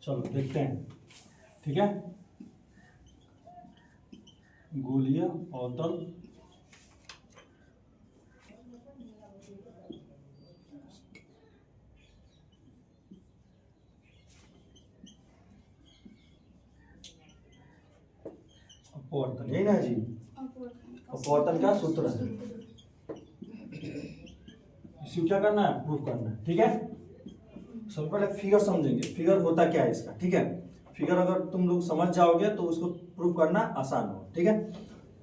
चलो देखते हैं। ठीक है, गोलीय अवतल अपवर्तन, यही ना जी, अपवर्तन का सूत्र है। इसको क्या करना है, प्रूफ करना है। ठीक है, सबसे पहले फिगर समझेंगे, फिगर होता क्या है इसका। ठीक है, फिगर अगर तुम लोग समझ जाओगे तो उसको प्रूफ करना आसान हो। ठीक है,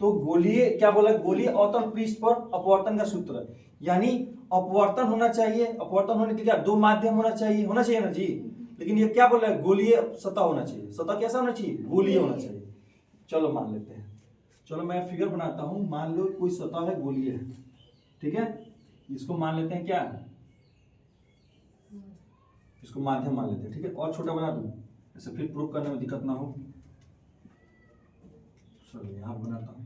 तो गोलीय क्या बोला, गोलीय अवतल पृष्ठ पर अपवर्तन का सूत्र, यानी अपवर्तन होना चाहिए। अपवर्तन होने के क्या, दो माध्यम होना चाहिए, होना चाहिए ना जी। लेकिन ये क्या बोल रहा है, गोलीय सतह होना चाहिए। सतह कैसा होना चाहिए, गोलीय होना चाहिए। चलो मान लेते हैं, चलो मैं फिगर बनाता हूं। मान लो कोई सतह है, गोलीय है। ठीक है, इसको मान लेते हैं क्या, इसको माध्यम मान लेते हैं। ठीक है, और छोटा बना दूं ऐसे, फिर प्रूफ करने में दिक्कत ना हो। चलो यहां बनाता हूं।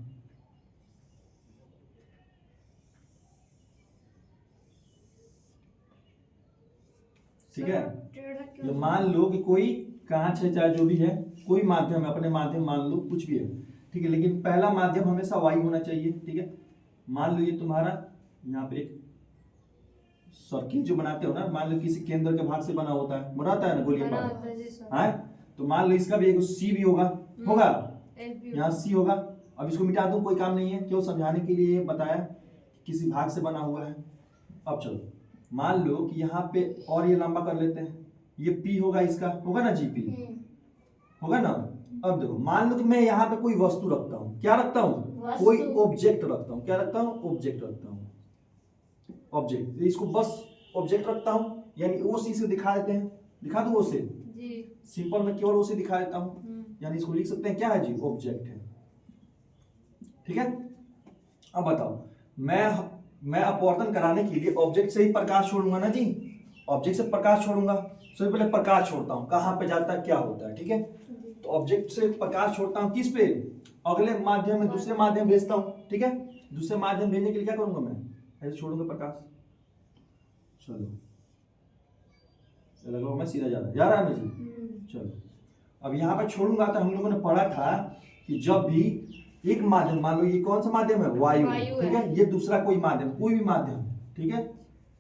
ठीक है, ये मान लो कि कोई कांच है, चाहे जो भी है, कोई माध्यम है, अपने माध्यम मान लो कुछ भी है। ठीक है, लेकिन पहला माध्यम हमेशा वायु होना चाहिए। ठीक है, मान लो ये तुम्हारा यहाँ पे एक सर्किल जो बनाते हो ना, मान लो किसी केंद्र के भाग से बना होता है, बनाता है ना गोलीय भाग, है। तो मान लो इसका भी एक सी भी होगा, होगा यहाँ सी होगा। अब इसको मिटा दूं, कोई काम नहीं है, क्यों, समझाने के लिए बताया, किसी भाग से बना हुआ है। अब चलो मान लो कि यहाँ पे और ये लंबा कर लेते हैं, ये पी होगा, इसका होगा ना जी, पी होगा ना। अब देखो, मान लो कि मैं यहाँ पे कोई वस्तु रखता हूँ, क्या रखता हूँ, कोई ऑब्जेक्ट रखता हूँ, क्या रखता हूँ, ऑब्जेक्ट रखता हूँ, ऑब्जेक्ट। इसको बस ऑब्जेक्ट रखता हूँ, यानी ओ सी से दिखा देते हैं, दिखा दो ओ से, सिंपल में केवल ओ से दिखा देता हूँ, यानी इसको लिख सकते हैं क्या है जी, ऑब्जेक्ट है। ठीक है, अब बताओ, मैं अपवर्तन कराने के लिए ऑब्जेक्ट से ही प्रकाश छोड़ूंगा ना जी, ऑब्जेक्ट से प्रकाश छोड़ूंगा। सबसे पहले प्रकाश छोड़ता हूँ, कहाँ पे जाता है, क्या होता है। ठीक है, तो ऑब्जेक्ट से प्रकाश छोड़ता हूँ, किस पे, अगले माध्यम में, दूसरे माध्यम भेजता हूँ। ठीक है, दूसरे माध्यम भेजने के लिए क्या करूंगा, मैं ऐसे छोड़ूंगा प्रकाश। चलो लगा मैं सीधा जा रहा है ना जी। चलो अब यहाँ पर छोड़ूंगा, तो हम लोगों ने पढ़ा था कि जब भी एक माध्यम, मान लो ये कौन सा माध्यम है, वायु। ठीक है, ये दूसरा कोई माध्यम, कोई भी माध्यम। ठीक है,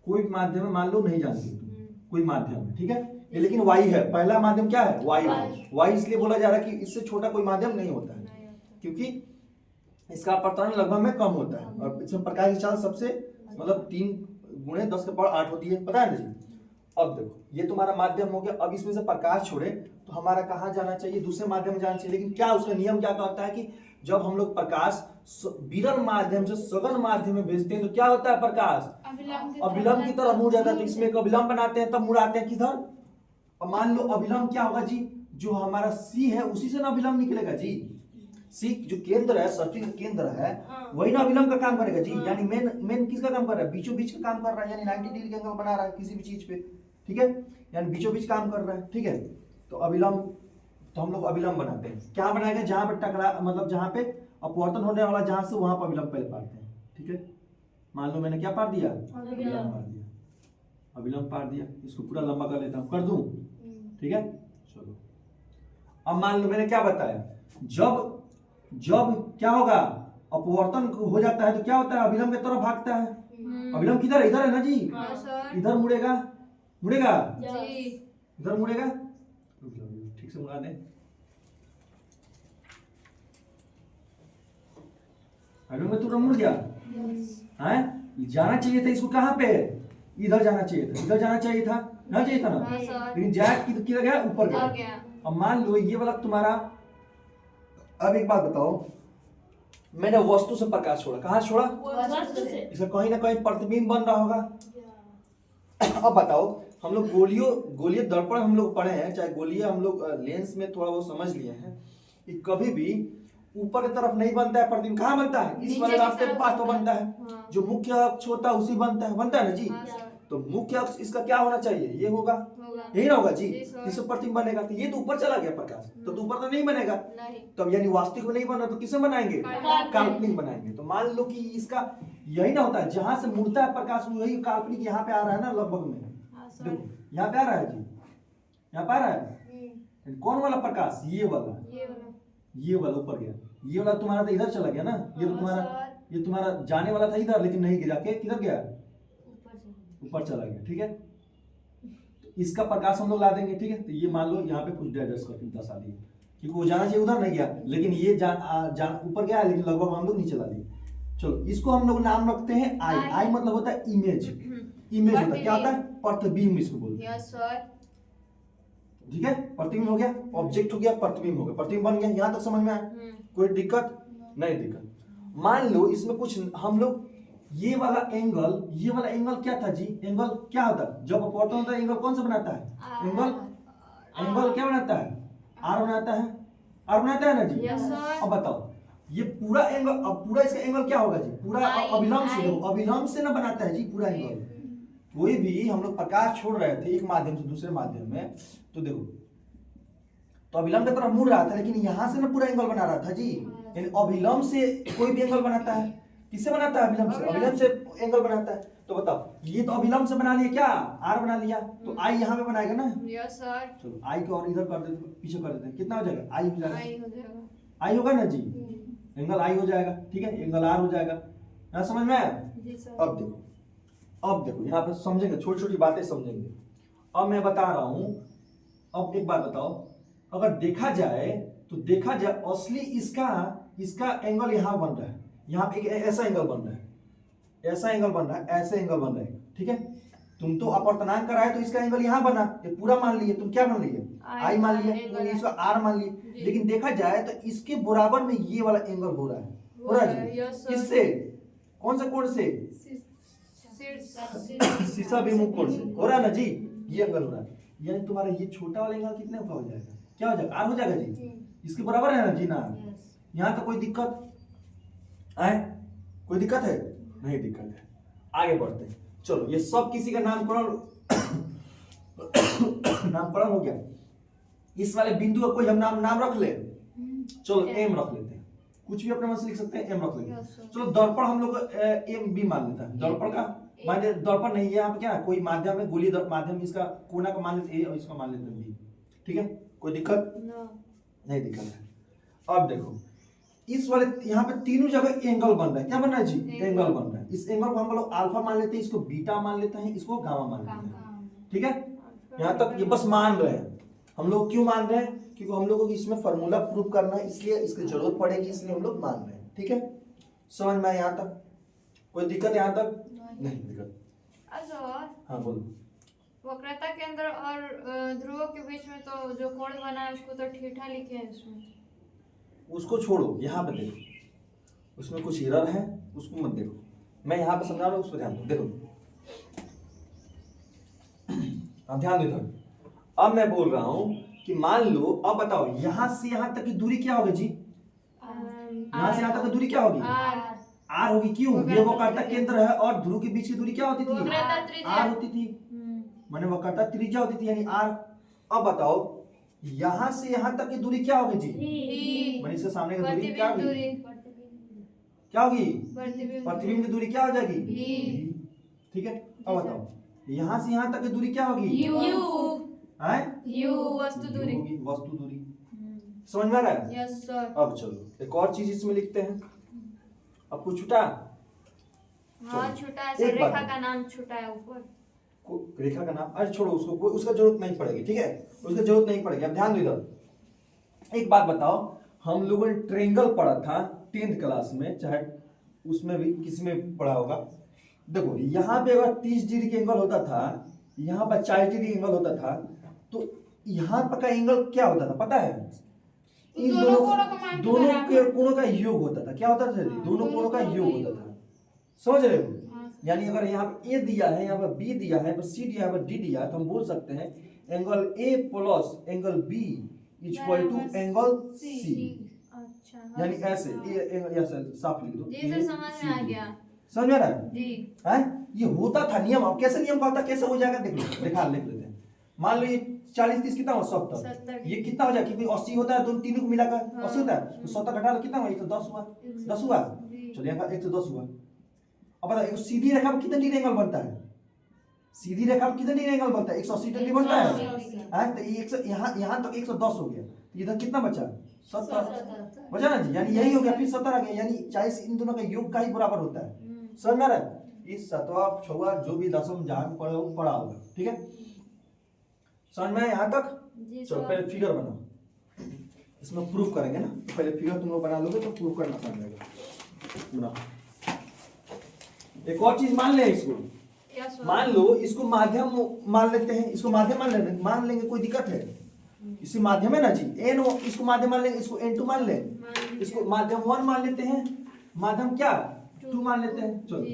कोई भी माध्यम है, मान लो नहीं जानते तुम, कोई माध्यम है। ठीक है, ये लेकिन वायु है, पहला माध्यम क्या है, वायु है। वायु इसलिए बोला जा रहा है कि इससे छोटा कोई माध्यम नहीं होता है, क्योंकि इसका अपवर्तन लगभग में कम होता है, और इसमें प्रकाश की चाल सबसे मतलब 3 गुणे 10 के पावर 8 होती है, पता है ना जी। अब देखो, ये तुम्हारा माध्यम हो गया। अब इसमें से प्रकाश छोड़े तो हमारा कहाँ जाना चाहिए, दूसरे माध्यम में जाना चाहिए। लेकिन क्या उसका नियम क्या कहता है कि जब हम लोग प्रकाश विरल माध्यम से सघन माध्यम में भेजते हैं तो क्या होता है, प्रकाश अविलंब की तरफ मुड़ जाता है। तो इसमें एक अविलंब बनाते हैं, तब मुड़ाते हैं किधर। अब मान लो अविलंब क्या होगा जी, जो हमारा सी है उसी से ना अविलंब निकलेगा जी। सी जो केंद्र है, सर्किल का केंद्र है, वही ना अविलंब का काम करेगा जी। यानी मेन किसका काम कर रहा है, बीचों बीच का काम कर रहा है, यानी 90 डिग्री का एंगल बना रहा है किसी भी चीज पे। ठीक है, यानी बीचों बीच काम कर रहा है। ठीक है, तो अविलंब, तो हम लोग अविलंब बनाते हैं, क्या बनाएंगे, जहां पे टकरा, मतलब जहां पे अपवर्तन होने वाला जहां से, वहां पर अविलंब पहले पाते हैं। ठीक है, मान लो मैंने क्या पार दिया, अविलंब पार दिया, अविलंब पार दिया। इसको पूरा लंबा कर लेता हूं, कर दूं। ठीक है, चलो अब मान लो मैंने क्या बताया, जब जब क्या होगा, अपवर्तन हो जाता है तो क्या होता है, अविलंब की तरफ भागता है। अविलंब किधर है, इधर है ना जी। इधर मुड़ेगा, मुड़ेगा इधर मुड़ेगा, ठीक से मुड़ा दे। अविलंब तुरंत मुड़ गया है, जाना चाहिए था इसको, कहाँ पे, इधर जाना चाहिए था, इधर जाना चाहिए था ना, चाहिए था ना, लेकिन जाए किधर गया, ऊपर गया। अब मान लो ये वाला तुम्हारा, अब एक बात बताओ, मैंने वस्तु से प्रकाश छोड़ा, कहाँ छोड़ा, वस्तु से। इसका कहीं ना कहीं प्रतिबिंब बन रहा होगा। अब बताओ, हम लोग गोलीय दर्पण हम लोग पढ़े हैं, चाहे गोलीय हम लोग लेंस में थोड़ा बहुत समझ लिए हैं कि कभी भी ऊपर की तरफ नहीं बनता है प्रतिबिंब, कहाँ बनता है, इस वाले रास्ते के पास तो बनता है। जो मुख्य अक्ष होता है उसी बनता है ना जी। तो मुख्य अक्ष इसका क्या होना चाहिए, ये होगा, यही ना होगा जी, जिससे प्रतिबिंब बनेगा। तो ये तो ऊपर चला गया प्रकाश, तो ऊपर तो नहीं बनेगा, तब यानी वास्तविक में नहीं बना, तो किसे बनाएंगे, काल्पनिक बनाएंगे। तो मान लो कि इसका यही ना होता है, जहां से मुड़ता है प्रकाश वही काल्पनिक यहाँ पे आ रहा है ना, लगभग में। देखो यहाँ पे आ रहा है जी, यहाँ पे आ रहा है, कौन वाला प्रकाश? ये वाला ऊपर गया, ये वाला तुम्हारा तो इधर चला गया ना, ये तुम्हारा जाने वाला था इधर, लेकिन नहीं गिरा के किधर गया? ऊपर चला गया। ठीक है, तो इसका प्रकाश हम लोग ला देंगे। ठीक है, तो ये मान लो यहाँ पे कुछ एडजस्ट करके दर्शा दिए, क्योंकि वो जाना चाहिए उधर नहीं गया, लेकिन ये ऊपर गया, लेकिन लगभग हम लोग नीचे ला दिए। चलो, इसको हम लोग नाम रखते हैं आई। आई मतलब होता है इमेज। इमेज होता है, क्या होता है? प्रतिबिंब इसको बोलते हैं। ठीक है, प्रतिबिंब हो गया, ऑब्जेक्ट हो गया, प्रतिबिंब हो गया, प्रतिबिंब बन गया। यहाँ तक समझ में आया? कोई दिक्कत नहीं? दिक्कत मान लो इसमें कुछ हम लोग ये वाला एंगल क्या था जी? एंगल क्या होता है जब अपवर्तन होता है? एंगल कौन सा बनाता है? एंगल क्या बनाता है? आर बनाता है। आर बनाता है ना जी? अब बताओ, ये पूरा एंगल, अब पूरा इसका एंगल क्या होगा जी? पूरा अभिलंब से, देखो अभिलंब से ना बनाता है जी पूरा एंगल। कोई भी हम लोग प्रकाश छोड़ रहे थे एक माध्यम से दूसरे माध्यम में, तो देखो तो अभिलंब की तरफ मुड़ रहा था, लेकिन यहां से ना पूरा एंगल बना रहा था जी। यानी अभिलंब से कोई भी एंगल बनाता है, किससे बनाता है? अभिलंब से। अभिलंब से एंगल बनाता है। तो बताओ, ये तो अभिलंब से बना लिया, क्या आर बना लिया, तो आई यहाँ पे बनाएगा ना? Yes sir. चलो आई को और इधर कर देते, पीछे कर देते हैं, कितना हो जाएगा? आई हो जाएगा, आई होगा ना जी, एंगल आई हो जाएगा। ठीक है, एंगल आर हो जाएगा। यहाँ समझ में आया? अब देखो यहाँ पे समझेंगे, छोटी छोटी बातें समझेंगे। अब मैं बता रहा हूं, अब एक बात बताओ, अगर देखा जाए असली इसका एंगल यहाँ बन रहा है, यहाँ पे एक ऐसा एंगल बन रहा है, ऐसा एंगल बन रहा है, ऐसे एंगल बन रहा है। ठीक है, तुम तो अपवर्तनांक कराए तो इसका एंगल यहाँ बना, ये पूरा मान लिए, तुम क्या मान लिए? आई मान लिया, इसका आर मान लिए। लेकिन देखा जाए तो इसके बराबर में ये वाला एंगल हो रहा है जी। किससे? कौन सा कोण से? शीशा विमुख कोण से हो रहा है ना जी, ये एंगल हो रहा है। यानी तुम्हारा ये छोटा वाला एंगल कितने का हो जाएगा? क्या हो जाएगा? आर हो जाएगा जी, इसके बराबर है ना जी ना? यहाँ तो कोई दिक्कत है? कोई दिक्कत है? नहीं दिक्कत है। आगे बढ़ते हैं। चलो, ये सब किसी का नामकरण नामकरण हो गया। इस वाले बिंदु का कोई हम नाम रख ले। चलो एम रख लेते हैं, कुछ भी अपने मन से लिख सकते हैं, एम रख लेंगे। चलो दर्पण हम लोग एम बी मान लेता है। दर्पण का मान दर्पण नहीं है यहाँ पे, क्या कोई माध्यम है, गोलीय माध्यम, इसका कोना का मान लेते ए और इसका मान लेते हैं बी। ठीक है, कोई दिक्कत नहीं? दिक्कत है। अब देखो, इस वाले यहाँ पे तीनों जगह एंगल बन रहा है। क्या बन रहा है जी? एंगल बन रहा है। इस एंगल को हम लोग अल्फा मान लेते हैं, इसको बीटा मान लेते हैं, इसको गामा मान लेते हैं। ठीक है, यहाँ तक ये बस मान रहे हैं। हम लोग क्यों मान रहे हैं? क्योंकि हम लोगों को इसमें फॉर्मूला प्रूव करना है, इसलिए इसकी जरूरत पड़ेगी, इसलिए हम लोग मान रहे हैं। ठीक है, समझ में यहाँ तक? कोई दिक्कत यहाँ तक? नहीं दिक्कत। हाँ बोलो। वक्रता के अंदर और ध्रुवों के बीच में तो जो कोण बना है उसको तो ठीठा लिखे हैं इसमें। उसको छोड़ो, यहाँ पे देखो, उसमें कुछ एरर है, उसको मत देखो। मैं यहाँ पे समझा रहा हूँ, उसको ध्यान दो। देखो अब ध्यान दो। अब मैं बोल रहा हूँ कि मान लो, अब बताओ यहाँ से यहाँ तक की दूरी क्या होगी जी? यहाँ से यहाँ तक की दूरी क्या होगी? आर होगी। क्यों? ये वक्रता केंद्र है और ध्रुव के बीच की दूरी क्या होती थी? आर होती थी। माने वक्रता त्रिज्या होती थी, यानी आर। अब बताओ यहाँ से यहाँ तक की दूरी क्या होगी जी? माने इसके सामने की दूरी क्या होगी? क्या होगी? प्रतिबिंब की दूरी क्या हो जाएगी? ठीक है, अब बताओ यहाँ से यहाँ तक की दूरी क्या होगी? वस्तु दूरी। वस्तु दूरी। समझ में आ रहा है? Yes sir. अब चलो एक और चीज इसमें लिखते हैं। अब कुछ छुटा? हाँ छुटा है सर, रेखा का नाम छुटा है ऊपर। रेखा का नाम, अरे छोड़ो उसको, उसका जरूरत नहीं पड़ेगी। ठीक है, उसका जरूरत नहीं पड़ेगी। अब ध्यान दो इधर। एक बात बताओ, हम लोगों ने ट्रायंगल पढ़ा था 10th क्लास में, चाहे उसमें भी किसी में पढ़ा होगा। देखो यहाँ पे अगर 30 डिग्री का एंगल होता था, यहाँ पर 40 डिग्री एंगल होता था, तो यहाँ पर का एंगल क्या होता था पता है? इन दोनों के कोणों का योग होता था। क्या होता था? दोनों कोणों का योग होता था। समझ रहे हो? यानी अगर यहाँ पे ए दिया है, यहाँ पर बी दिया है, यहाँ पर सी दिया है, यहाँ पर डी दिया है, तो हम बोल सकते हैं angle A plus angle B equal to angle C. अच्छा, यानी ऐसे ऐसे साफ लिख दो। जी सर, समझ में आ गया। समझ में आ रहा है जी? ये होता था नियम। अब कैसे नियम का होता, कैसे हो जाएगा देख लो, लिख लेते हैं। मान लो ये 40 30 कितना हो? 70। ये कितना हो जाएगा? क्योंकि 80 होता है, दोनों तीनों को मिलाकर 80 होता है, तो 70 घटा लो कितना हुआ? 110 हुआ। 10 हुआ। चलिए यहाँ 110 हुआ। अब बताओ सीधी रेखा में कितना डिग्री एंगल बनता है? सीधी रेखा में कितनी एंगल बनता है? 180 डिग्री बनता है। 180। हाँ, तो ये 100 यहाँ तो 110 हो गया, इधर कितना बचा? 70 बचा ना जी, यानी यही हो गया, फिर 70 आ गया, यानी 40 इन दोनों का योग का ही बराबर होता है। समझ में आ रहा है? इस सतवा छुआ जो भी दसम जहाँ भी पढ़ा हो पढ़ा होगा, ठीक है? समझ में यहाँ तक? जी चलो सर। पहले फिगर बनाओ, इसमें प्रूफ करेंगे ना, तो पहले फिगर तुम लोग बना लोगे तो प्रूफ करना आसान रहेगा। बनाओ। एक और चीज मान ले इसको, यस सर। मान लो इसको माध्यम मान लेते हैं, इसको माध्यम मान लेंगे, कोई दिक्कत है? इसी माध्यम है ना जी, एन, इसको माध्यम मान लेंगे, इसको N2 मान ले, इसको माध्यम 1 मान लेते हैं, माध्यम क्या 2 मान लेते हैं। चलो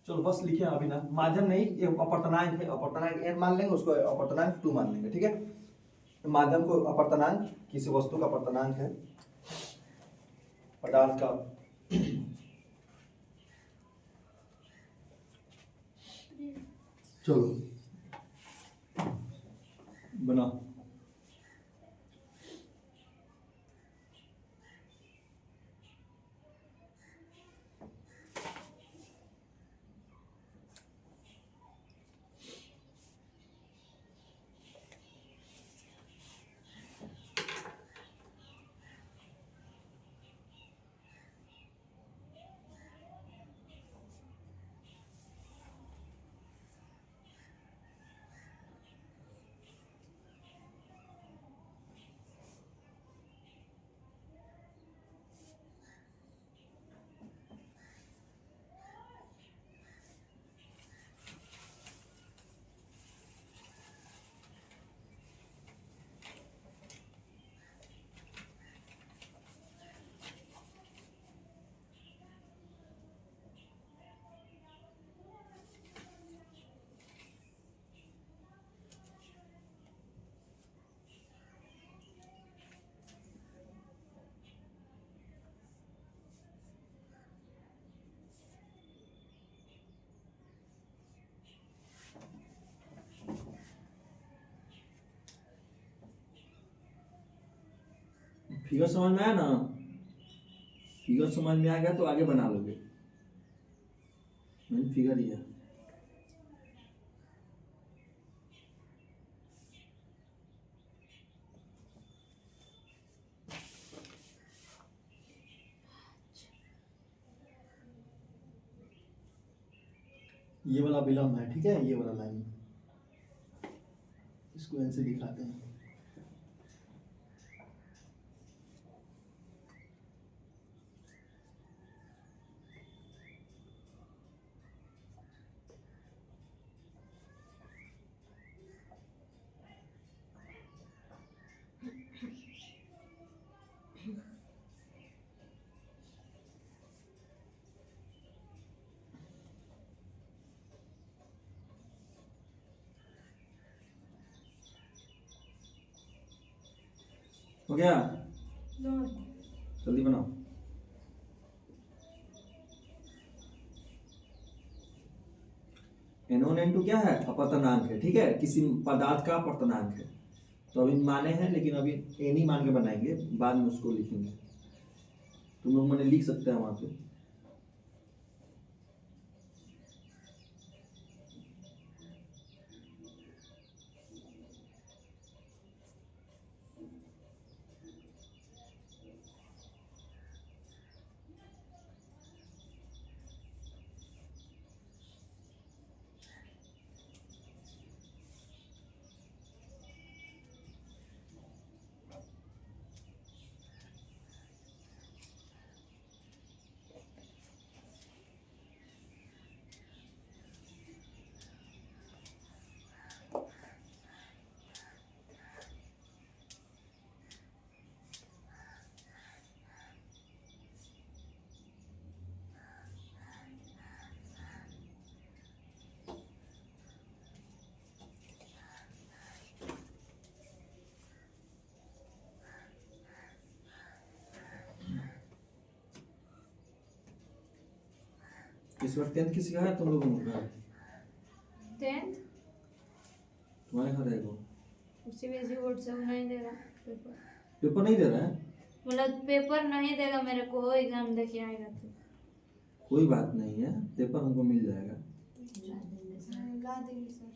चलो बस लिखे अभी ना, माध्यम नहीं, ये अपवर्तनांक है, अपवर्तनांक n मान लेंगे, उसको अपवर्तनांक 2 मान लेंगे, ठीक है? तो माध्यम को अपवर्तनांक, किसी वस्तु का अपवर्तनांक है, पदार्थ का चलो बना। फिगर समझ में आया ना? फिगर समझ में आ गया तो आगे बना लोगे। मेन फिगर ही है। ये वाला विलंब है, ठीक है? ये वाला लाइन, इसको ऐसे दिखाते हैं। हो गया? जल्दी बनाओ। N1 N2 क्या है? अपवर्तनांक है, ठीक है? किसी पदार्थ का अपवर्तनांक है। तो अभी माने हैं, लेकिन अभी n ही मान के बनाएंगे, बाद में उसको लिखेंगे। तुम लोग मैंने लिख सकते हैं वहां पे। इस बार 10th किसी का है तुम लोगों का? 10th तुम्हारे घर रहेगा? सीबीएसई बोर्ड से वो नहीं दे रहा पेपर। पेपर नहीं दे रहा है? मतलब पेपर नहीं देगा मेरे को, एग्जाम देके आएगा तो। कोई बात नहीं है, पेपर हमको मिल जाएगा। ला देंगे सर।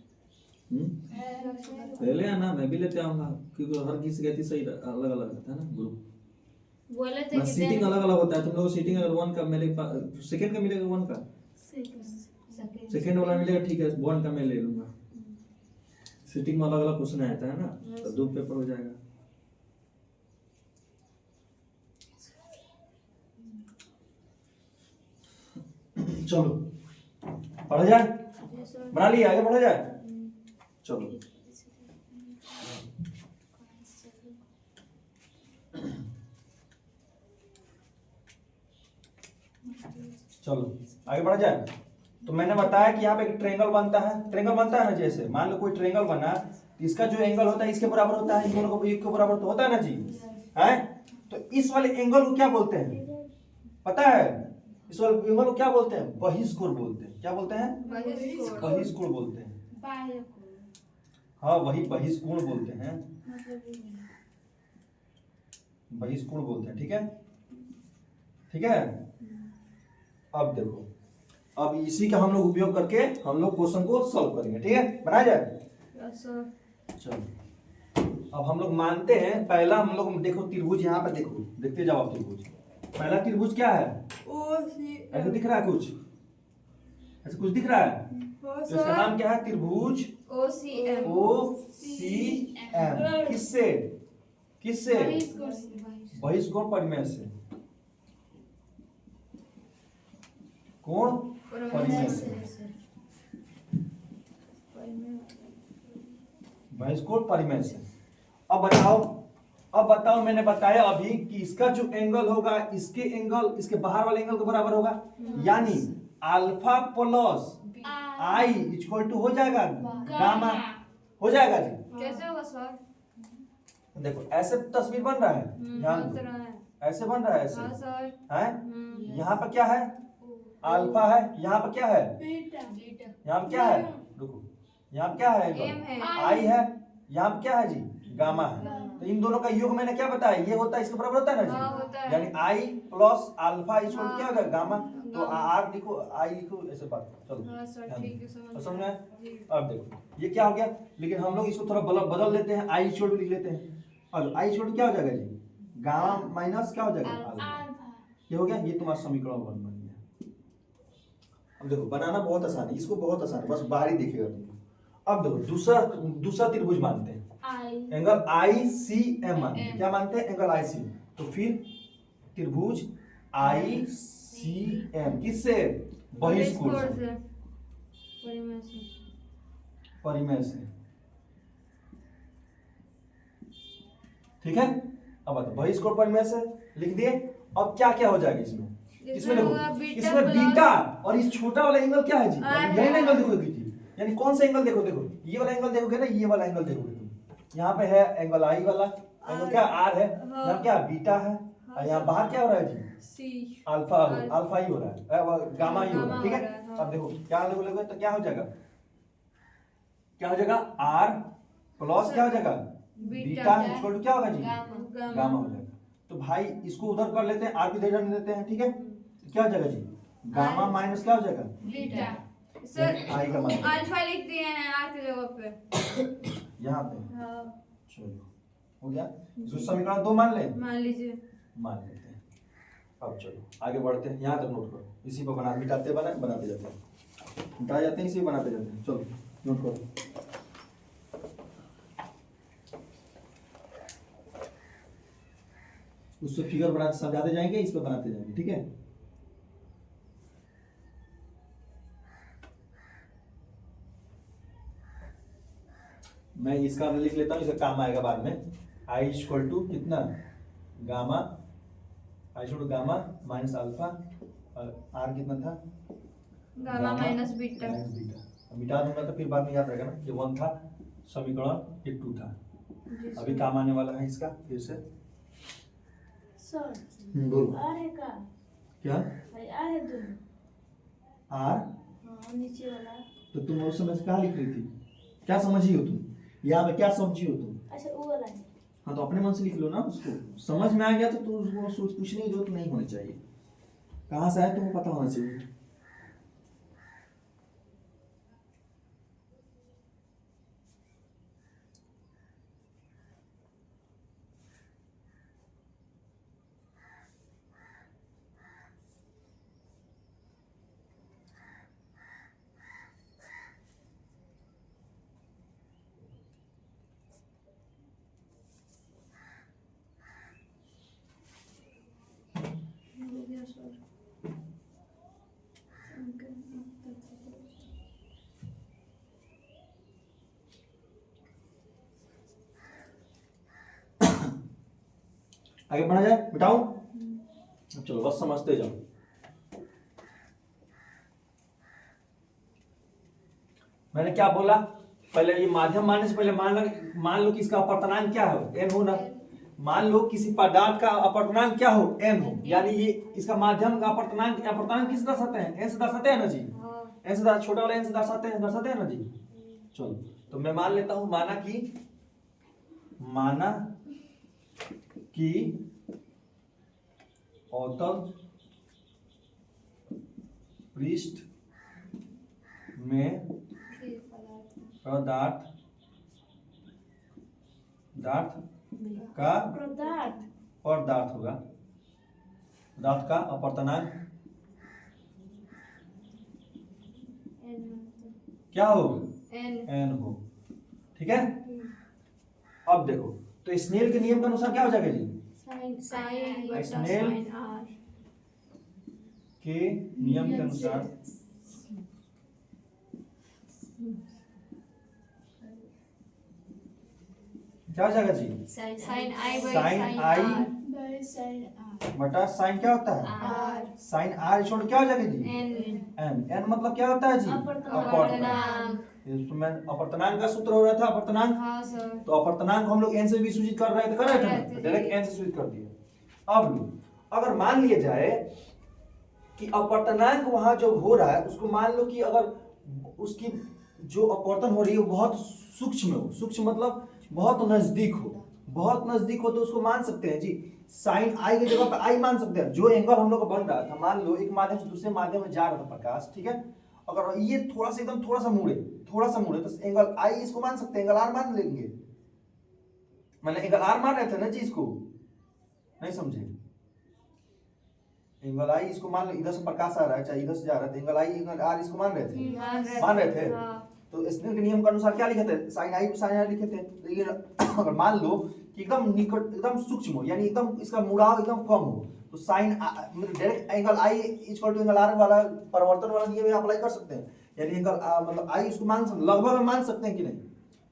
पहले आना, मैं भी लेते आऊंगा, क्योंकि हर किसी कहती सही अलग अलग रहता है ना ग्रुप। बोले थे बस सीटिंग अलग अलग होता है, तुम लोग सीटिंग अगर 1 का मेरे सेकंड का मिलेगा 1 का, सेकंड वाला मिलेगा, ठीक है 1 का मैं ले लूंगा। सीटिंग में अलग अलग क्वेश्चन आता है ना, तो 2 पेपर हो जाएगा। चलो पढ़ा जाए, बना लिया, आगे बढ़ा जाए। चलो चलो आगे बढ़ा जाए। तो मैंने बताया कि यहाँ पे एक ट्रायंगल बनता है, ट्रायंगल बनता है ना, जैसे मान लो कोई ट्रायंगल बना, तो इसका जो एंगल होता है इसके बराबर होता है, इन दोनों को एक के बराबर तो होता है ना जी, है? तो इस वाले एंगल को क्या बोलते हैं पता है? इस वाले एंगल को क्या बोलते हैं? बहिष्कोण बोलते हैं। क्या बोलते हैं? बहिष्कोण बोलते हैं। हाँ वही बहिष्कोण बोलते हैं, बहिष्कोण बोलते हैं, ठीक है, ठीक है। अब देखो, अब इसी का हम लोग उपयोग करके हम लोग क्वेश्चन को सॉल्व करेंगे, ठीक है, बनाया जाए। चलो अब हम लोग मानते हैं, पहला हम लोग देखो त्रिभुज, यहाँ पे देखो, देखते जाओ आप त्रिभुज। पहला त्रिभुज क्या है? ऐसे दिख रहा है कुछ, ऐसे कुछ दिख रहा है, तो इसका नाम क्या है? त्रिभुज OCM। किससे? किससे? बहिष्कोण परिमेय से, कोण परिमेय से, बहिष्कोण परिमेय से। अब बताओ मैंने बताया अभी कि इसका जो एंगल होगा, इसके एंगल इसके बाहर वाले एंगल के बराबर होगा, यानी alpha plus I equal to हो जाएगा गामा, हो जाएगा जी। कैसे होगा सर? देखो ऐसे तस्वीर बन रहा है, ध्यान दो, ऐसे बन रहा है, ऐसे है। यहाँ पर क्या है? अल्फा है, यहाँ पर क्या है? यहाँ पर क्या है? रुको, यहाँ पर क्या है? आई है, यहाँ पर क्या है जी? गामा है। तो इन दोनों का योग मैंने क्या बताया, ये होता है इसके बराबर होता है ना जी, यानी आई प्लस अल्फा इक्वल क्या होगा? गामा। तो आर लिखो, आई लिखो, ऐसे बात चलो, समझ में? अब देखो ये क्या हो गया, लेकिन हम लोग इसको थोड़ा बदल लेते हैं, आई इक्वल लिख लेते हैं। अब आई इक्वल क्या हो जाएगा जी? गामा माइनस क्या हो जाएगा? अल्फा। ये हो गया, ये तुम्हारा समीकरण 1 बन गया। अब देखो बनाना बहुत आसान है, इसको बहुत आसान है, बस बाहरी दिखेगा तुमको। अब देखो दूसरा त्रिभुज मानते हैं, एंगल ICM मानते हैं। क्या मानते हैं? Angle ICM। तो फिर त्रिभुज ICM किससे? बहिष्कोण से, परिमेय से, ठीक है। अब बताओ बहिष्कोण परिमेय से लिख दिए। अब क्या क्या हो जाएगा इसमें? इसमें देखो, इसमें बीटा और इस छोटा वाला एंगल क्या है जी? यही एंगल देखोगे जी, यानी कौन सा एंगल? देखो ये वाला एंगल देखोगे ना, ये वाला एंगल देखोगे तुम। यहाँ पे है एंगल आई वाला एंगल, क्या आर है, यहाँ क्या बीटा है, और यहाँ बाहर क्या हो रहा है जी? अल्फा, अल्फा ही हो रहा है, गामा ही हो रहा है, ठीक है। अब देखो क्या लोगे तो क्या हो जाएगा? क्या हो जाएगा? आर प्लस क्या हो जाएगा? बीटा इक्वल टू क्या होगा जी? गामा हो जाएगा। तो भाई इसको उधर कर लेते हैं, आर भी इधर देते हैं, ठीक है। तो क्या हो जाएगा जी? गामा माइनस क्या हो जाएगा? बीटा। सर आई का मान अल्फा लिख दिए हैं आर की जगह पे, यहाँ पे। चलो हो गया, इसको समीकरण 2 मान ले, मान लीजिए, मान लेते हैं। अब चलो आगे बढ़ते हैं, यहाँ तक नोट करो, इसी पर बनाते जाते हैं, मिटा जाते हैं, इसी पर बनाते जाते हैं। चलो नोट करो। उससे फिगर बनाते समझाते जाएंगे, इस पर बनाते जाएंगे, ठीक है। मैं इसका लिख लेता हूँ, इसका काम आएगा बाद में। आई इक्वल टू कितना? Gamma, I equal to gamma minus alpha, और आर कितना था? Gamma minus beta. मिटा दूंगा तो फिर बाद में याद रहेगा ना, ये 1 था समीकरण, ये 2 था। अभी काम आने वाला है इसका फिर से। बोलो आर है का? क्या भाई आर है दोनों? आर? हाँ नीचे वाला। तो तुम उस समय कहाँ लिख रही थी? क्या समझी हो तुम? यहाँ पे क्या समझी हो तुम? अच्छा वो वाला है। हाँ तो अपने मन से लिख लो ना, उसको समझ में आ गया तो तू उसको सोच पूछने की जरूरत नहीं होनी चाहिए, कहाँ से आया तुमको पता होना चाहिए। आगे बढ़ा जाए, बताऊं? चलो बस समझते जाओ। मैंने क्या बोला? पहले ये माध्यम मानने से पहले मान लो कि इसका अपर्तनांक क्या हो, n हो ना। मान लो किसी पदार्थ का अपर्तनांक क्या हो, n हो, यानी ये इसका माध्यम का अपर्तनांक किस दर्शाते हैं, n से दर्शाते हैं ना जी। n से छोटा वाला n से दर्शाते हैं ना जी। चलो तो मैं मान लेता हूं, माना कि अवतल पृष्ठ में पदार्थ का पदार्थ होगा, पदार्थ का अपर्तनांक क्या हो, n हो, ठीक है। अब देखो तो स्नेल के नियम के अनुसार क्या हो जाएगा जी, स्नेल के नियम के अनुसार क्या हो जाएगा जी, साइन आई बटा साइन क्या होता है, साइन आर छोड़ क्या हो जाएगा जी, n मतलब क्या होता है जी, अपर्तनांक। इसमें अपर्तनांक का सूत्र हो रहा था, अपर्तनांक। हाँ सर। तो अपर्तनांक हम लोग n से भी सूचित कर रहे थे, कर रहे थे ना, डायरेक्ट n से सूचित कर दिया। अब लो, अगर मान लिया जाए कि अपर्तनांक वहां जो हो रहा है उसको मान लो कि अगर उसकी जो अपवर्तन हो रही है वो बहुत सूक्ष्म हो, सूक्ष्म मतलब बहुत नजदीक हो, तो उसको मान सकते हैं जी साइन आई की जगह पर आई मान सकते हैं। जो एंगल हम लोग को बन रहा था, मान लो एक माध्यम से दूसरे माध्यम में जा रहा था प्रकाश, ठीक है, अगर ये थोड़ा सा मुड़े तो एंगल आई इसको मान सकते हैं, एंगल आर मान लेंगे। मतलब एंगल आर मान रहे थे ना जी, इसको नहीं समझे, एंगल आई इसको मान लो, इधर से प्रकाश आ रहा है चाहे इधर से जा रहा है, एंगल आई एंगल आर इसको मान रहे थे। तो स्नेल के नियम के अनुसार क्या लिखे थे, साइन आई को साइन आर लिखे थे। लेकिन अगर मान लो कि एकदम निकट, एकदम सूक्ष्म हो, यानी एकदम इसका मुड़ाव एकदम कम हो, तो sine direct angle I equal to angle R वाला परिवर्तन वाला नियम अप्लाई कर सकते हैं। यानी एंगल मतलब आई इसको मान सकते, लगभग मान सकते हैं कि नहीं,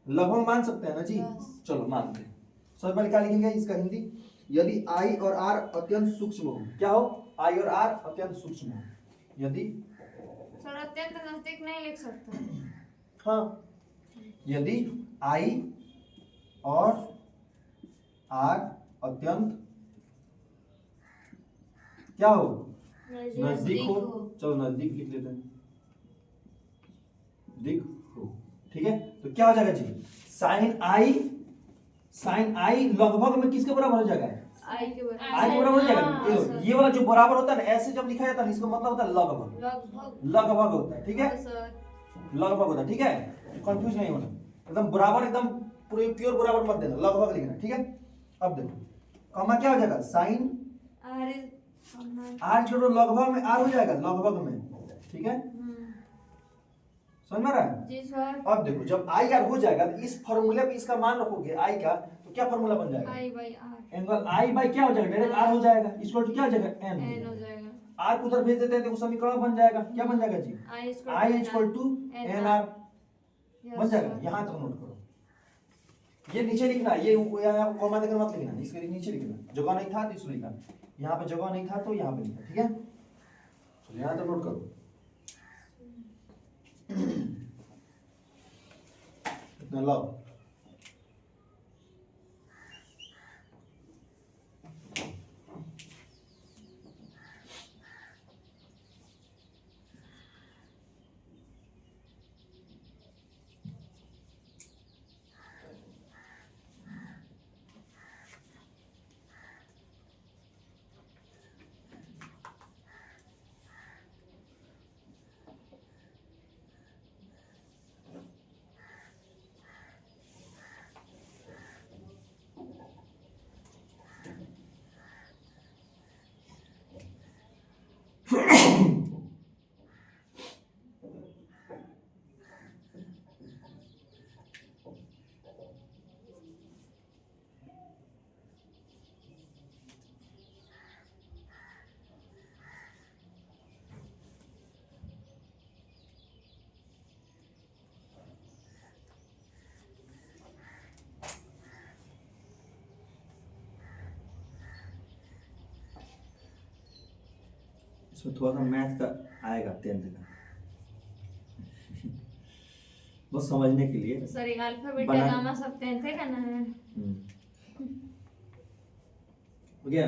लगभग मान सकते हैं ना जी। चलो मानते हैं। सबसे पहले क्या लिखेंगे इसका हिंदी, यदि आई और आर अत्यंत सूक्ष्म हो, क्या हो, आई और आर अत्यंत सूक्ष्म हो, यदि सर अत्यंत नजदीक नहीं लिख सकते। हाँ, यदि आई और आर अत्यंत क्या हो, नजदीक हो। चलो नजदीक लिख लेते हैं, दिख हो, ठीक है। तो क्या हो जाएगा जी, साइन आई लगभग में किसके बराबर हो जाएगा, आई के आई के बराबर हो जाएगा। ये वाला जो बराबर होता है ना, ऐसे जब लिखा जाता है इसका मतलब होता है लगभग होता है, ठीक है, लगभग होता है, ठीक है। कंफ्यूज नहीं होना, एकदम बराबर, एकदम पूरे प्योर बराबर मत देना, लगभग लिखना, ठीक है। अब देखो कॉमा क्या हो जाएगा, साइन आर छोड़ो, लगभग में आर हो जाएगा, लगभग में, ठीक है, समझ में आ रहा है जी सर। अब देखो जब आई आर हो जाएगा तो इस फॉर्मूले पे इसका मान रखोगे आई का, तो क्या फॉर्मूला बन जाएगा, I by R, angle I by क्या हो जाएगा, डायरेक्ट आर हो जाएगा, इसको क्या हो जाएगा, एन हो जाएगा। आर को उधर भेज देते हैं तो समीकरण बन जाएगा, क्या बन जाएगा जी, आई इक्वल टू एन आर बन जाएगा। यहां तक नोट करो, ये नीचे लिखना, ये यहाँ कॉमा देकर मत लिखना, इसके नीचे लिखना, जगह नहीं था तो इसको लिखना, यहाँ पे जगह नहीं था तो यहाँ पे लिखना, ठीक है। चलो यहाँ तक नोट करो। इतना लाओ, इसमें थोड़ा सा मैथ का आएगा 10th का बस समझने के लिए। सॉरी, अल्फा बीटा बना- गामा सब 10th का ना है। हो गया।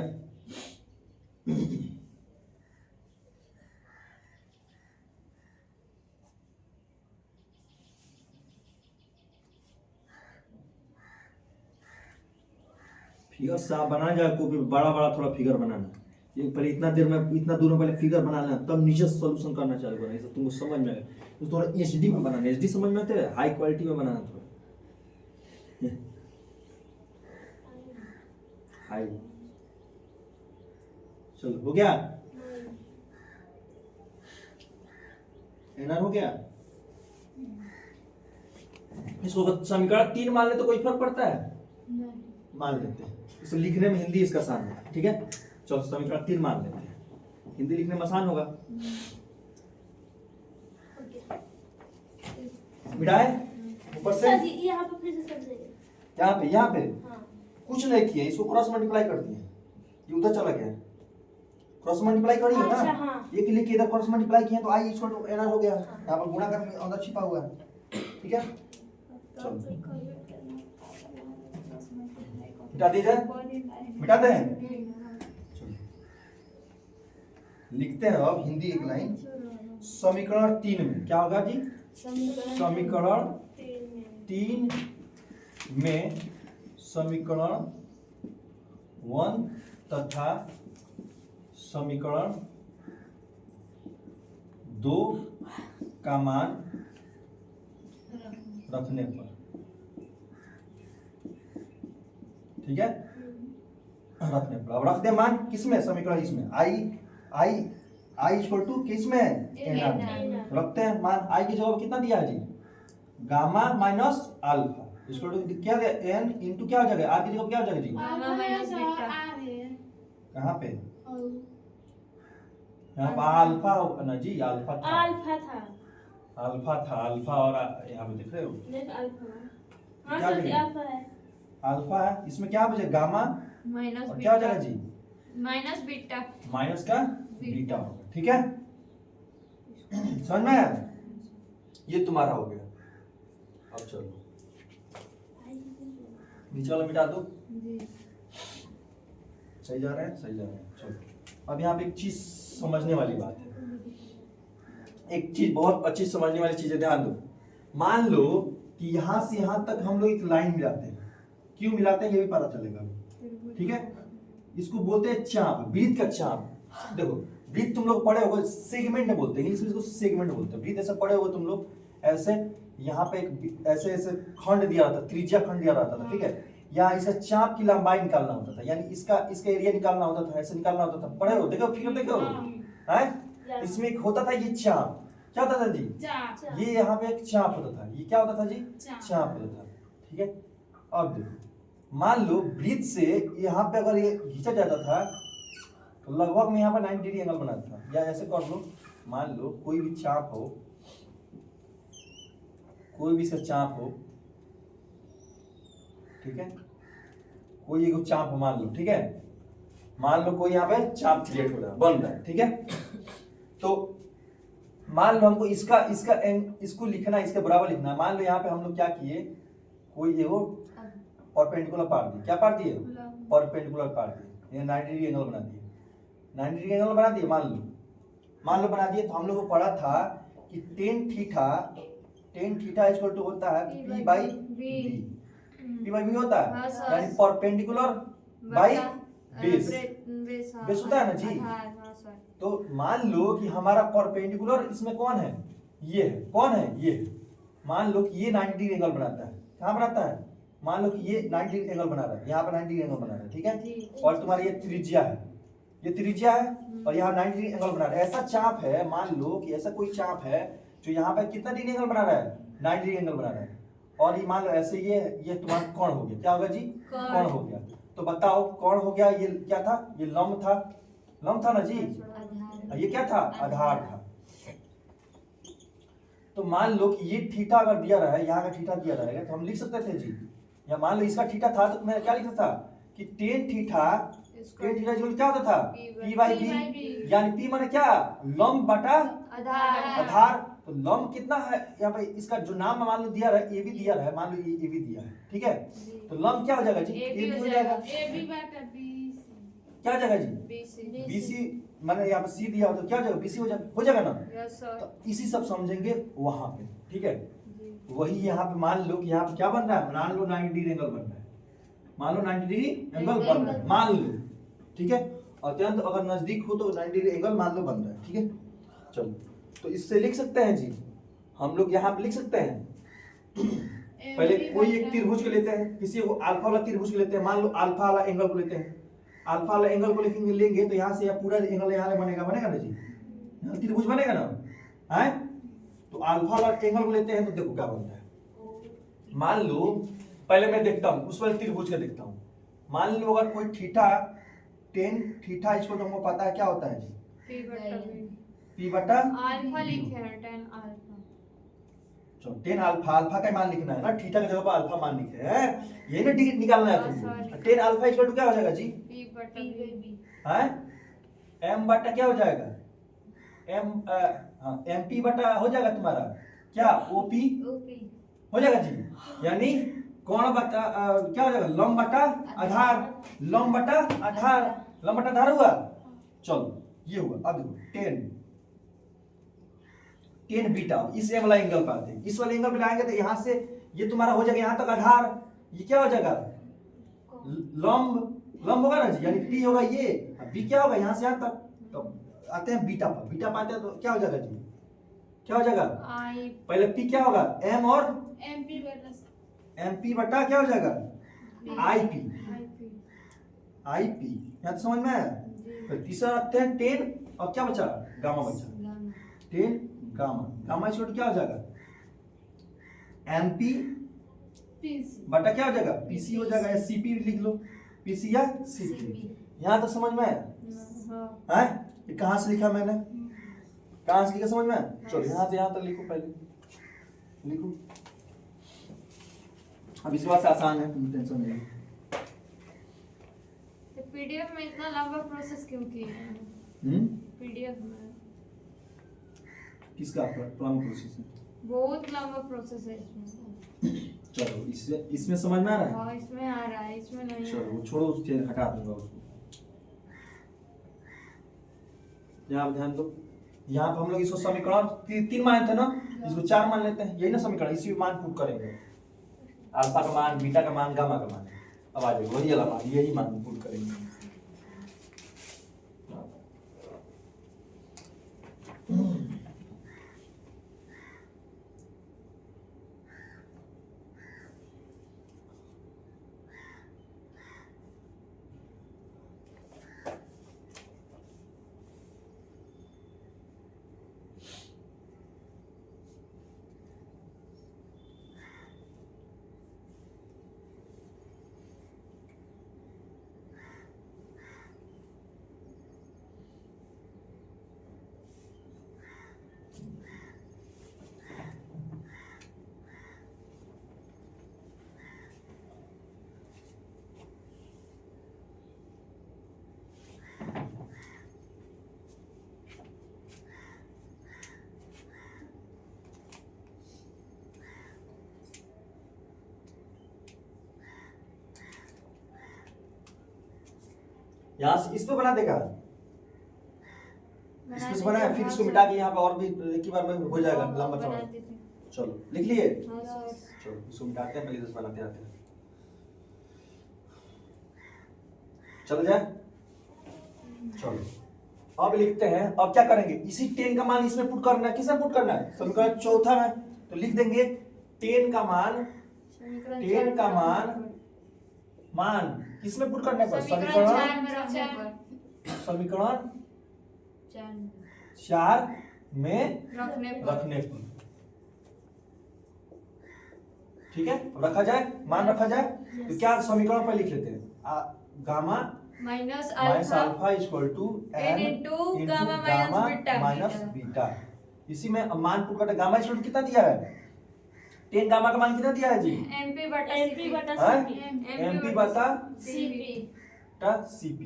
फिगर साफ बनाना जाए, कॉपी बड़ा बड़ा थोड़ा फिगर बनाना। ये पहले इतना दूर में पहले फिगर बनाना, तब नीचे सॉल्यूशन करना चालू करना। इससे तुमको समझ में आएगा। तो थोड़ा एचडी में बनाना, एचडी समझ में आते हैं, हाई क्वालिटी में बनाना थोड़ा हाई। चलो हो गया, एनआर हो गया। इसको समीकरण 3 मान ले तो कोई फर्क पड़ता है? मान लेते हैं, इसे लिखने में हिंदी इसका आसान है। ठीक है, चलो समीकरण 3 मान लेते हैं, हिंदी लिखने में आसान होगा। मिटाए ऊपर से, सर जी यहाँ पे फिर से समझाइए। यहाँ पे हाँ कुछ नहीं किया, इसको क्रॉस मल्टीप्लाई कर दिए, ये उधर चला गया। क्रॉस मल्टीप्लाई करिए अच्छा, ना, हाँ। ये के लिए इधर क्रॉस मल्टीप्लाई किए तो आई इक्वल टू एनआर हो गया। यहाँ पर गुणा करने अंदर छिपा हुआ है। ठीक है, चलो मिटा दिया जाए, मिटाते हैं। चलो लिखते हैं अब हिंदी एक लाइन। समीकरण 3 में क्या होगा जी? समीकरण 3 में समीकरण 1 तथा समीकरण 2 का मान रखने पर, ठीक है, रखने पर। अब रखते हैं मान किसमें? समीकरण इसमें आई इक्वल टू किसमें? एनआर में। रखते हैं मान। आई की जगह कितना दिया है जी? Gamma minus alpha equal to क्या दिया? एन इंटू क्या हो जाएगा? आर की जगह क्या हो जाएगा जी? Gamma minus beta. कहाँ पे? यहाँ पर अल्फा होगा ना जी, अल्फा था, अल्फा था, अल्फा और यहाँ पे देख रहे हो नहीं अल्फा। हाँ क्या सर जी लिखा? अल्फा है। अल्फा है, इसमें क्या बचे? गामा माइनस और क्या हो बीटा। जाएगा जी? Minus beta. माइनस का बीटा होगा। ठीक है, समझ में आया? ये तुम्हारा हो गया। अब चलो नीचे वाला मिटा दो। जी। सही जा रहे हैं, सही जा रहे हैं। चलो अब यहाँ पे एक चीज समझने वाली बात है, एक चीज बहुत अच्छी समझने वाली चीज है, ध्यान दो। मान लो कि यहाँ से यहाँ तक हम लोग एक लाइन मिलाते हैं। क्यों मिलाते हैं ये भी पता चलेगा। ठीक है, इसको बोलते हैं चाप, वृत्त का चाप। देखो वृत्त तुम लोग पढ़े होगे, सेगमेंट बोलते हैं, इंग्लिश में इसको सेगमेंट बोलते हैं। वृत्त ऐसे पढ़े होगे तुम लोग, ऐसे यहाँ पे एक ऐसे ऐसे खंड दिया रहता, त्रिज्या खंड दिया रहता था। ठीक है, यहाँ इसे चाप की लंबाई निकालना होता था, यानी इसका एरिया निकालना होता था, ऐसे निकालना होता था। पढ़े हो? देखो फिगर देखो है, इसमें एक होता था ये चाप। क्या होता था जी? ये यहाँ पे एक चाप होता था। ये क्या होता था जी? चाप होता था। ठीक है, अब देखो मान लो वृत्त से यहाँ पे अगर ये खींचा जाता था तो लगभग में यहाँ पर 90 डिग्री एंगल बनाता था। या ऐसे कर लो, मान लो कोई भी चाप हो, कोई भी इसका चाप हो, ठीक है, कोई एक चाप हो मान लो। ठीक है, मान लो कोई यहाँ पे चाप क्रिएट हो रहा है, बन रहा है। ठीक है, तो मान लो हमको इसको लिखना, इसके बराबर लिखना है। मान लो यहाँ पे हम लोग क्या किए, कोई एगो परपेंडिकुलर पार दिए। क्या पार दिए? परपेंडिकुलर पार दिए, 90 डिग्री एंगल बना दिए। 90 डिग्री एंगल बना दिए, मान लो बना दिए। तो हम लोग को पढ़ा था कि टेन थीटा इक्वल टू होता है P बाई B होता है, यानी परपेंडिकुलर बाई बेस। बेस होता है ना जी। तो मान लो कि हमारा परपेंडिकुलर इसमें कौन है? ये है। कौन है? ये है। मान लो कि ये 90 डिग्री एंगल बनाता है। कहाँ बनाता है? मान लो कि ये 90 डिग्री एंगल बना रहा है, यहाँ पर 90 डिग्री एंगल बना रहा है। ठीक है, और तुम्हारा ये त्रिज्या है, ये त्रिज्या है, और यहाँ 90 डिग्री एंगल बना रहा है। ऐसा चाप है, मान लो कि ऐसा कोई चाप है जो यहाँ पे कितना डिग्री एंगल बना रहा है? 90 डिग्री एंगल बना रहा है। और ये मान लो ऐसे ये तुम्हारा कोण हो गया। क्या होगा जी? कोण हो गया। तो बताओ कोण हो गया, ये क्या था? ये लंब था ना जी। ये क्या था? आधार था। तो मान लो कि ये थीटा अगर दिया रहा है, यहाँ का थीटा दिया रहेगा, तो हम लिख सकते थे जी, या मान लो इसका थीटा था तो मैं क्या लिखता था कि टेन थीटा इसका टेन थीटा इक्वल क्या होता था P P by P by B, B। यानी P माने क्या लंब बटा आधार आधार। तो लंब कितना है यहाँ पे, इसका जो नाम मान लो दिया है ए बी दिया है, मान लो ये ए बी दिया है, ठीक है। तो लंब क्या हो जाएगा जी AB ए बी हो हो जाएगा। AB बटा BC। क्या हो जाएगा जी BC बी सी, मैंने यहाँ पे सी दिया हो तो क्या हो जाएगा बी सी हो जाएगा ना। यस सर तो इसी सब समझेंगे वहां पे, ठीक है। जी वही यहाँ पे मान लो कि यहाँ पे क्या बन रहा है, मान लो 90 डिग्री एंगल बन रहा है, मान लो 90 डिग्री एंगल बन रहा है, मान लो, ठीक है। अत्यंत अगर नजदीक हो तो 90 डिग्री एंगल मान लो बन रहा है, ठीक है। चलो तो इससे लिख सकते हैं जी, हम लोग यहाँ पे लिख सकते हैं। पहले कोई एक त्रिभुज को लेते हैं, किसी को अल्फा वाला त्रिभुज को लेते हैं, मान लो अल्फा वाला एंगल को लेते हैं। अल्फा वाला एंगल को लेंगे तो यहाँ से यह पूरा एंगल यहाँ बनेगा ना जी, यहाँ त्रिभुज बनेगा ना है। तो अल्फा वाला एंगल को लेते हैं तो देखो क्या बनता है। मान लो पहले मैं देखता हूँ उस वाले त्रिभुज का देखता हूँ। मान लो अगर कोई थीटा टेन थीटा, इसको तुमको पता है क्या होता है जी P बटा B P बटा अल्फा लिखे हैं 10 अल्फा। चलो 10 अल्फा, अल्फा का मान लिखना है ना, थीटा की जगह पर अल्फा मान लिखे हैं, यही ना डिग्री निकालना है तुमको। 10 अल्फा इक्वल टू क्या हो जाएगा जी P बटा B हैं, m बटा क्या हो जाएगा m mp बटा हो जाएगा तुम्हारा क्या op हो जाएगा जी, यानी कोण बटा क्या हो जाएगा लंब बटा आधार, लंब बटा आधार, लंब बटा आधार हुआ। चलो ये हुआ। अब देखो 10 बीटा, इस ए वाला एंगल पर आते हैं, इस वाले एंगल पे लाएंगे तो यहाँ से ये तुम्हारा हो जाएगा यहाँ तक आधार, ये क्या हो जाएगा लंब होगा ना जी, यानी P होगा ये, B क्या होगा यहाँ से यहाँ तक। तो आते हैं बीटा पर, बीटा पर आते हैं तो क्या हो जाएगा जी, क्या हो जाएगा I पहले P क्या होगा m और MP बटा MP बटा क्या हो जाएगा IP, IP IP यहाँ तो समझ में आया। फिर तीसरा रखते हैं 10 और क्या बचा गामा बचा, 10 गामा, गामा इक्वल टू क्या हो जाएगा MP PC। बटा क्या हो जाएगा PC हो जाएगा, या CP लिख लो, PC या CP। यहाँ तक समझ में आया हाँ है। ये कहाँ से लिखा मैंने, कहाँ से लिखा समझ में आया। चलो यहाँ से यहाँ तक लिखो, पहले लिखो। अब इसके बाद से आसान है, तुम टेंशन नहीं। तो PDF में इतना लंबा प्रोसेस क्यों किए हैं? PDF में किसका प्लान प्रोसेस है, बहुत लंबा प्रोसेस है इसमें। चलो इसमें समझ में आ रहा है। हाँ इसमें आ रहा है, इसमें नहीं आ चलो रहा। वो छोड़ो, उसके हटा दूंगा उसको। यहाँ ध्यान दो, यहाँ पे हम लोग इसको समीकरण तीन मान थे ना, इसको 4 मान लेते हैं, यही ना समीकरण, इसी में मान पुट करेंगे, अल्फा का मान, बीटा का मान, गामा का मान। अब आ जाएगा वही वाला मान, यही मान पुट करेंगे। यहाँ से इस पे बना देगा, इसमें से बनाया, फिर इसको मिटा के यहाँ पे और भी एक ही बार में हो जाएगा लंबा चौड़ा। चलो लिख लिए, चलो इसको मिटाते हैं, पहले इसको बनाते आते हैं। चल जाए, चलो अब लिखते हैं। अब क्या करेंगे, इसी 10 का मान इसमें पुट करना है। किसमें पुट करना है, समीकरण चौथा में। तो लिख देंगे 10 का मान, 10 का मान किसमें पुट करने पर, समीकरण 4 में रखने पर। ठीक है, अब रखा जाए, मान रखा जाए। तो क्या समीकरण पर लिख लेते हैं, gamma minus alpha equal to n into gamma minus beta. इसी में मान पुट करते, गामा इक्वल टू कितना दिया है, 10 गामा का मान कितना दिया है जी, MP बटा MP बटा हाँ? CP। MP बटा CP। CP।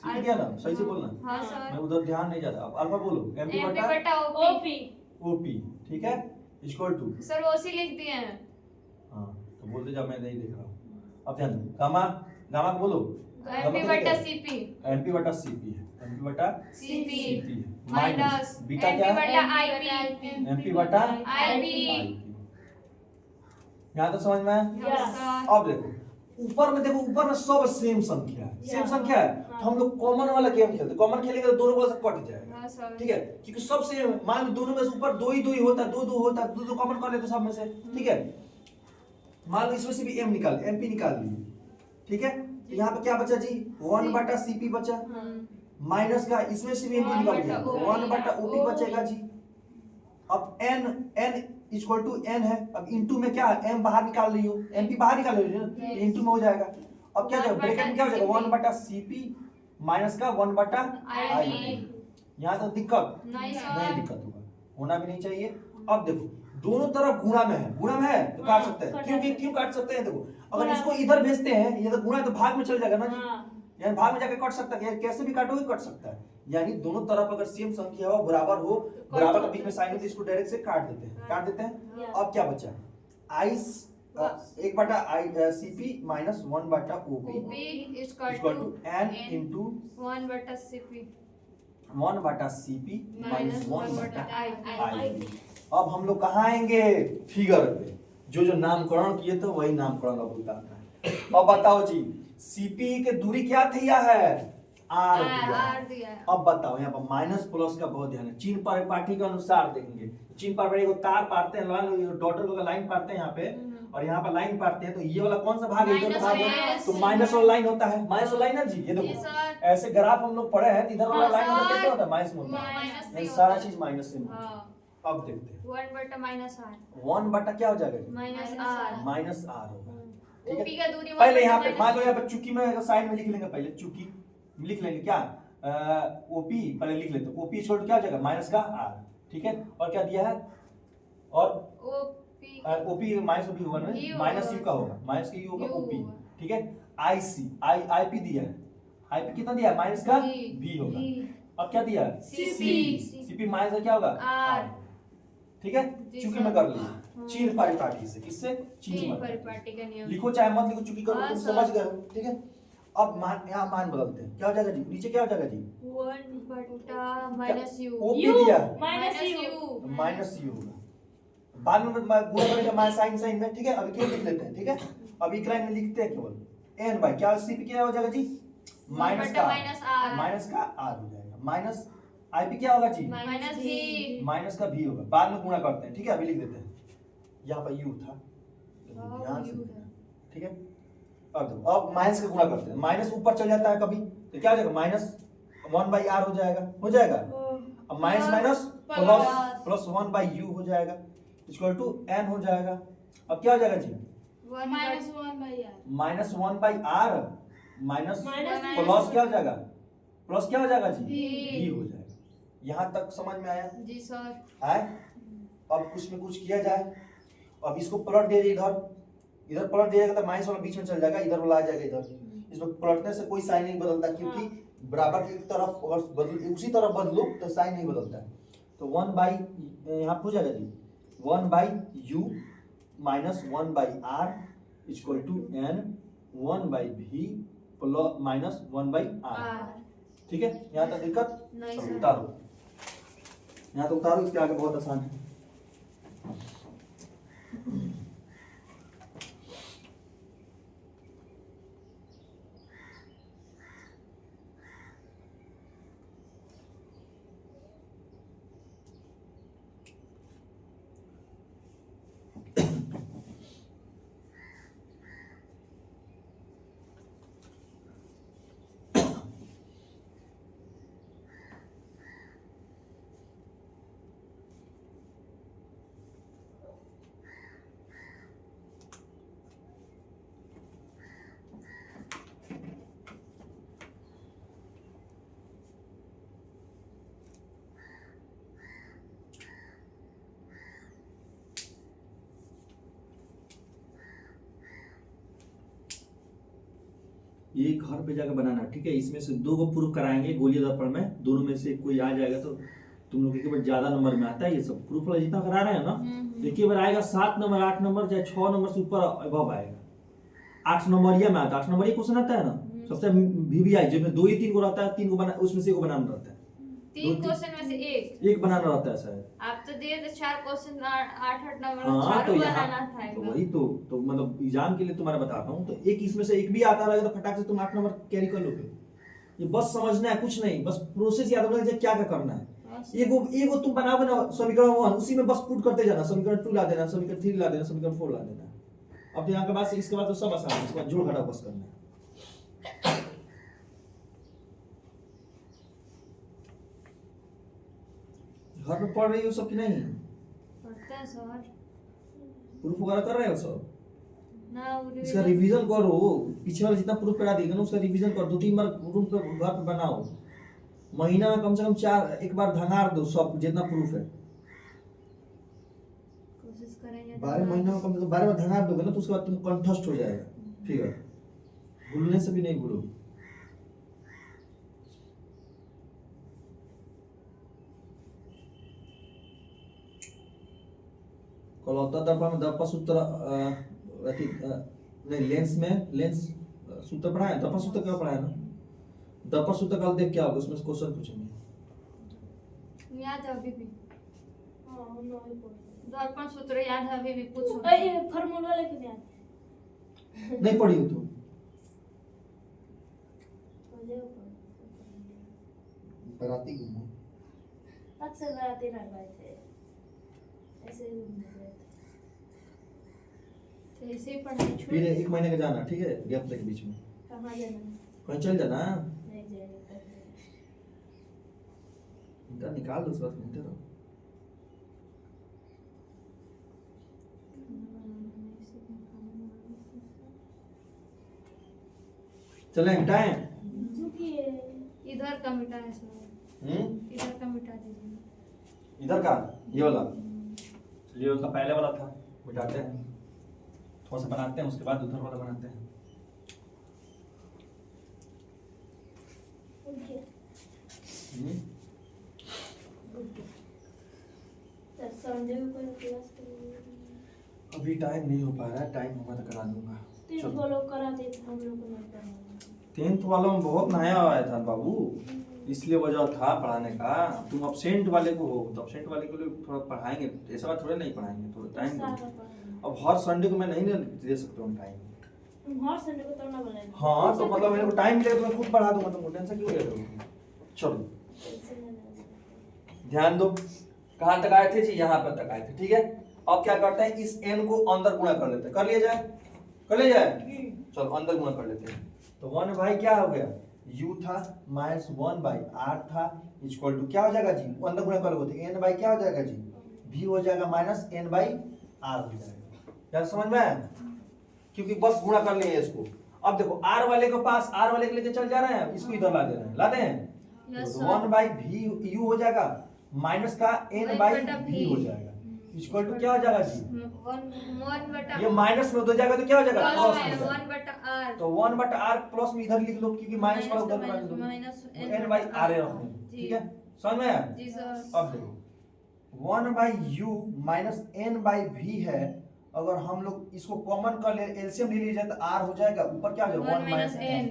सीपी दिया ना, सही से बोलना। हाँ मैं सर। उधर ध्यान नहीं जाता। अब अल्फा बोलो, एमपी एमपी बटा बटा ओपी। ओपी ओपी, ठीक है, इक्वल टू। सर ओसी लिख दिए हैं। हाँ तो बोलते जा, मैं नहीं देख रहा हूँ। अब ध्यान दो, गामा, गामा को बोलो। एमपी बटा सीपी। एमपी बटा सीपी है, एमपी बटा सीपी सीपी है, माइनस बीटा क्या एमपी है, बटा आईपी। एमपी बटा आईपी। यहाँ तो समझ में आया। Yes. सर अब देखो ऊपर में, देखो ऊपर में सब सेम संख्या है, सेम Yeah. संख्या है, तो हम लोग कॉमन वाला गेम खेलते, कॉमन खेलेंगे तो दोनों बगल से कट जाएगा, हाँ सर। ठीक है, क्योंकि सब सेम, मान लो दोनों में से ऊपर दो ही होता है, दो होता है, दो कॉमन कर लेते सब में से, ठीक है। मान लो इसमें से भी एम निकाल, एमपी निकाल लिए, ठीक है, तो यहाँ पे क्या बचा जी, 1 बटा सीपी बचा, माइनस का इसमें से भी एमपी निकाल लिया, 1 बटा ओपी बचेगा जी। अब n इक्वल टू n है, अब इनटू में क्या है, m बाहर निकाल लियो, mp बाहर निकाल लियो, तो इनटू में हो जाएगा। अब क्या जाएगा, ब्रैकेट में क्या हो जाएगा, 1 बटा cp माइनस का 1 बटा IP। यहाँ तक दिक्कत नहीं सर। नहीं, दिक्कत होगा, होना भी नहीं चाहिए। अब देखो दोनों तरफ गुणा में है, गुणा में है तो काट सकते हैं, क्योंकि क्यों काट सकते हैं, देखो अगर इसको इधर भेजते हैं, ये तो गुणा है तो भाग में चल जाएगा ना जी, यानी भाग में जाके कट सकता है, कैसे भी काटोगे कट सकता है, यानी दोनों तरफ अगर सेम संख्या हो, बराबर हो, बराबर के बीच में साइन हो तो इसको डायरेक्ट से काट देते हैं, काट देते हैं। अब क्या बचा, आई 1 बटा आई सीपी माइनस 1 बटा OP OP equal equal to to N into 1 बटा सीपी 1 बटा सीपी माइनस 1 बटा आई। आई। अब हम लोग कहाँ आएंगे, फिगर पे, जो नामकरण किए थे वही नामकरण अब होता है। अब बताओ जी, सीपी के दूरी क्या दिया है, आर दिया है। अब बताओ यहाँ पर माइनस प्लस का बहुत ध्यान है, चिन्ह पर पाठी के अनुसार देखेंगे, चिन्ह पर एगो तार पारते हैं, डॉटर का लाइन पारते हैं यहाँ पे, और यहाँ पर लाइन पारते हैं, तो ये वाला कौन सा भाग है, इधर का भाग है, तो माइनस वाला लाइन होता है, माइनस वाला लाइन है जी, ये देखो ऐसे ग्राफ हम लोग पढ़े हैं, तो इधर वाला लाइन होता है, कैसे होता है, माइनस में होता है, सारा चीज माइनस से होता है। अब देखते हैं 1 बटा माइनस आर 1 बटा क्या हो जाएगा, माइनस आर। माइनस आर होगा, ठीक ओपी है। का दूरी पहले यहाँ पे मान लो, यहाँ पे चूंकि में साइन में लिख लेंगे, पहले चूंकि लिख लेंगे क्या, ओपी पहले लिख लेते हैं, ओपी छोड़ क्या हो जाएगा, माइनस का आर, ठीक है, और क्या दिया है, और ओपी ओपी माइनस ओपी होगा ना, यू माइनस होगा। यू का होगा, माइनस का यू होगा, यू ओपी, होगा। ठीक है। आईसी आईपी दिया है, आईपी कितना दिया है, माइनस का भी होगा। अब क्या दिया है, सीपी। सीपी माइनस का क्या होगा, आर। ठीक है, जी चूंकि सर। में कर लिया, चीर परिपाटी से, किससे, चीर चीन परिपाटी। परिपाटी का नियम लिखो चाहे मत लिखो, चूंकि करो, हाँ, तुम सर। समझ गए हो, ठीक है। अब मान, यहाँ मान बदलते हैं, क्या हो जाएगा जी, नीचे क्या हो जाएगा जी, 1 बटा माइनस यू ओपी दिया है, माइनस यू तो माइनस यू होगा, बाद में गुणा करेंगे माइनस साइन साइन में, ठीक है। अभी केवल लिख लेते हैं, ठीक है, अब एक लाइन में लिखते हैं केवल एन बाई क्या, सीपी क्या हो जाएगा जी, माइनस का माइनस आर। माइनस का आर हो जाएगा, माइनस आईपी क्या होगा जी, माइनस भी माइनस का भी होगा, बाद में गुणा करते हैं, ठीक है। अभी लिख देते हैं, यहाँ पर यू था, ध्यान से, यू है। ठीक है। अब देखो, अब माइनस का गुणा करते हैं, माइनस ऊपर चल जाता है कभी, तो क्या हो जाएगा, माइनस 1 बाई आर हो जाएगा, हो जाएगा। अब minus minus plus plus 1 by you हो जाएगा, इक्वल टू एन हो जाएगा। अब क्या हो जाएगा जी, minus 1 by R minus 1 by R minus minus plus क्या हो जाएगा, प्लस क्या हो जाएगा जी, भी। भी हो जाएगा। यहाँ तक समझ में आया जी सर। है। अब कुछ में कुछ किया जाए, अब इसको पलट दिया जाए, इधर इधर पलट दिया जाएगा तो माइनस वाला बीच में चल जाएगा, इधर वाला आ जाएगा इधर, इसमें पलटने से कोई साइन नहीं बदलता, क्योंकि बराबर की तरफ अगर बदल उसी तरफ बदलो तो साइन नहीं बदलता है। तो 1 बाई यहाँ हो जाएगा जी, 1 by U minus 1 by R equal to N 1 by भी प्लस माइनस 1 बाई आर, ठीक है। यहाँ तक दिक्कत नहीं चलो सर। उतारो, यहाँ तो उतारो, इसके आगे बहुत आसान है। ये घर पे जाकर बनाना, ठीक है। इसमें से 2 को प्रूफ कराएंगे गोलीय दर्पण में, दोनों में से कोई आ जाएगा तो तुम लोग एक बार ज्यादा नंबर में आता है ये सब प्रूफ वाला जितना करा रहे हैं ना, एक बार आएगा 7 नंबर 8 नंबर चाहे 6 नंबर से ऊपर अबव आएगा। 8 नंबरिया में आता है, 8 नंबरिया क्वेश्चन आता है ना सबसे VVI जिसमें 2 ही 3 को रहता है, 3 को बना उसमें से 1 को बनाना रहता है, 3 क्वेश्चन में से एक बनाना रहता है शायद। आप तो दिए थे 4 क्वेश्चन 8 नंबर हाँ चारों तो बनाना था तो एकदम। वही तो मतलब एग्जाम के लिए तुम्हारा बता रहा हूँ, तो एक इसमें से एक भी आता रहेगा तो फटाक से तुम 8 नंबर कैरी कर लोगे। ये बस समझना है, कुछ नहीं, बस प्रोसेस याद रखना है क्या क्या करना है। एगो तुम बनाओगे ना समीकरण 1, उसी में बस पुट करते जाना, समीकरण 2 ला देना, समीकरण 3 ला देना, समीकरण 4 ला देना। अब यहाँ के बाद से इसके बाद तो सब आसान है, इसके बाद जोड़ घटाव बस करना है। घर में पढ़ रही हो सब कि नहीं? पढ़ते हैं सर प्रूफ वगैरह कर रहे हो सब? ना इसका रिवीजन करो, पीछे वाला जितना प्रूफ करा देगा ना उसका रिवीजन कर, 2-3 बार रूम पे घर पे बनाओ, महीना में कम से कम 4 एक बार धंगार दो सब जितना प्रूफ है। कोशिश करेंगे 12 महीना में कम से कम 12 बार धंगार दोगे ना तो उसके बाद तुम कंठस्थ हो जाएगा, ठीक है, भूलने से भी नहीं भूलो। कलौता दर्पण में दर्पण सूत्र नहीं लेंस में लेंस सूत्र पढ़ाया, दर्पण सूत्र क्या पढ़ाया ना, दर्पण सूत्र कल देख क्या होगा उसमें से क्वेश्चन पूछेंगे। याद है अभी भी हां हम लोग पढ़ते दर्पण सूत्र याद है अभी भी पूछो। ए फार्मूला लेके याद नहीं पढ़ी हो तुम? बराती घूमो अक्सर रातें रह गए थे ऐसे ही घूम रहे थे। तो ऐसे ही पढ़ाई छोड़ फिर 1 महीने का जाना, ठीक है, गैप के बीच में कहाँ जाना? कहीं चल जाना, नहीं जाएंगे इंटर निकाल दो, उसके बाद घूमते रहो। चले टाइम झुकिए इधर का मिटा है सर, इधर का मिटा दीजिए। इधर का ये वाला, ये उसका पहले वाला था, मिटाते हैं, थोड़ा सा बनाते हैं, उसके बाद उधर वाला बनाते हैं। संडे को कोई क्लास करेंगे? अभी टाइम नहीं हो पा रहा है, टाइम होगा तो करा दूंगा। तीन फॉलो करा दे तो हम लोग को नहीं पढ़ाएंगे। 10th वाला में बहुत नया आया था बाबू, इसलिए वजह था पढ़ाने का। तुम अब्सेंट वाले को हो तो अब्सेंट वाले को लिए थोड़ा पढ़ाएंगे, ऐसा बात थोड़ा नहीं पढ़ाएंगे, थोड़ा टाइम दो। अब हर संडे को मैं नहीं दे सकता हूँ टाइम। तुम हर संडे को तोड़ना बोले। हाँ तो मतलब मेरे को टाइम मिलेगा तो मैं खुद पढ़ा दूंगा, तुमको टेंशन क्यों ले रहे हो? चलो ध्यान दो, कहाँ तक आए थे जी? यहाँ पर तक आए थे, ठीक है। अब क्या करते हैं, इस n को अंदर गुणा कर लेते हैं, कर लिया जाए, कर लिया जाए, चलो अंदर गुणा कर लेते हैं। तो 1 भाई क्या हो गया, u था माइनस 1 बाई r था इक्वल टू क्या हो जाएगा जी, अंदर गुणा कर लोगे तो n बाई क्या हो जाएगा जी, v हो जाएगा माइनस n बाई r हो जाएगा। क्या समझ में आया? क्योंकि बस गुणा कर लिए इसको। अब देखो r वाले के पास r वाले के लेके चल जा रहे हैं, इसको इधर ला दे रहे हैं, ला दें, तो 1 बाई v u हो जाएगा माइनस का n बाई v हो जाएगा इक्वल टू क्या हो जाएगा जी, 1 बटा ये माइनस में हो जाएगा तो क्या हो जाएगा प्लस प्लस में में। 1 बटा r, तो 1 बटा r प्लस में इधर लिख लो क्योंकि माइनस वाला उधर बना दो, माइनस n बाई r रखो, ठीक है, समझ में आया? जी सर। अब देखो 1 by u minus n by v है, अगर हम लोग इसको कॉमन कर ले, एलसीएम ले लिया जाए तो r हो जाएगा, ऊपर क्या हो जाएगा 1 माइनस n।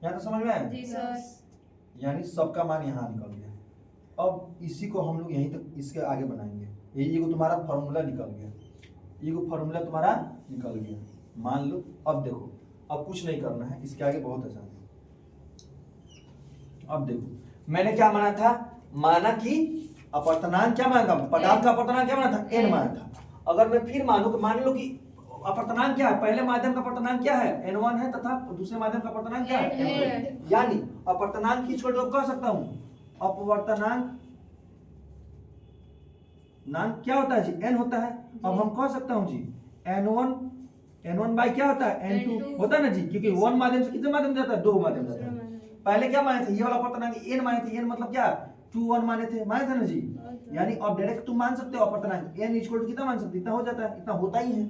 यहाँ तो समझ में आया? जी सर। यानी सबका मान यहाँ निकल गया। अब इसी को हम लोग यहीं तक इसके आगे बनाएंगे, यही एगो तुम्हारा फॉर्मूला निकल गया, एगो फॉर्मूला तुम्हारा निकल गया, मान लो। अब देखो, अब कुछ नहीं करना है, इसके आगे बहुत आसान है। अब देखो मैंने क्या माना था, माना कि अपवर्तनांक क्या माना था, पदार्थ का अपवर्तनांक क्या माना था, n माना था। अगर मैं फिर मानूं, मान लो कि अपवर्तनांक क्या है, पहले माध्यम का अपवर्तनांक क्या है, n1 है, तथा दूसरे माध्यम का अपवर्तनांक क्या है, n2। यानी अपवर्तनांक की छोड़ कह सकता हूं, अपवर्तनांक नाम क्या होता है जी, n होता है। अब हम कह सकता हूं जी n1 बाई क्या होता है, n2 होता है ना जी, क्योंकि 1 माध्यम से कितने माध्यम जाता है, 2 माध्यम जाता है। पहले क्या माने थे, ये वाला अपवर्तनांक n माने थे, n मतलब क्या 2 1 माने थे ना जी। यानी अब डायरेक्ट तुम मान सकते हो अपवर्तनांक n इक्वल टू कितना मान सकते, इतना हो जाता है, इतना होता ही है,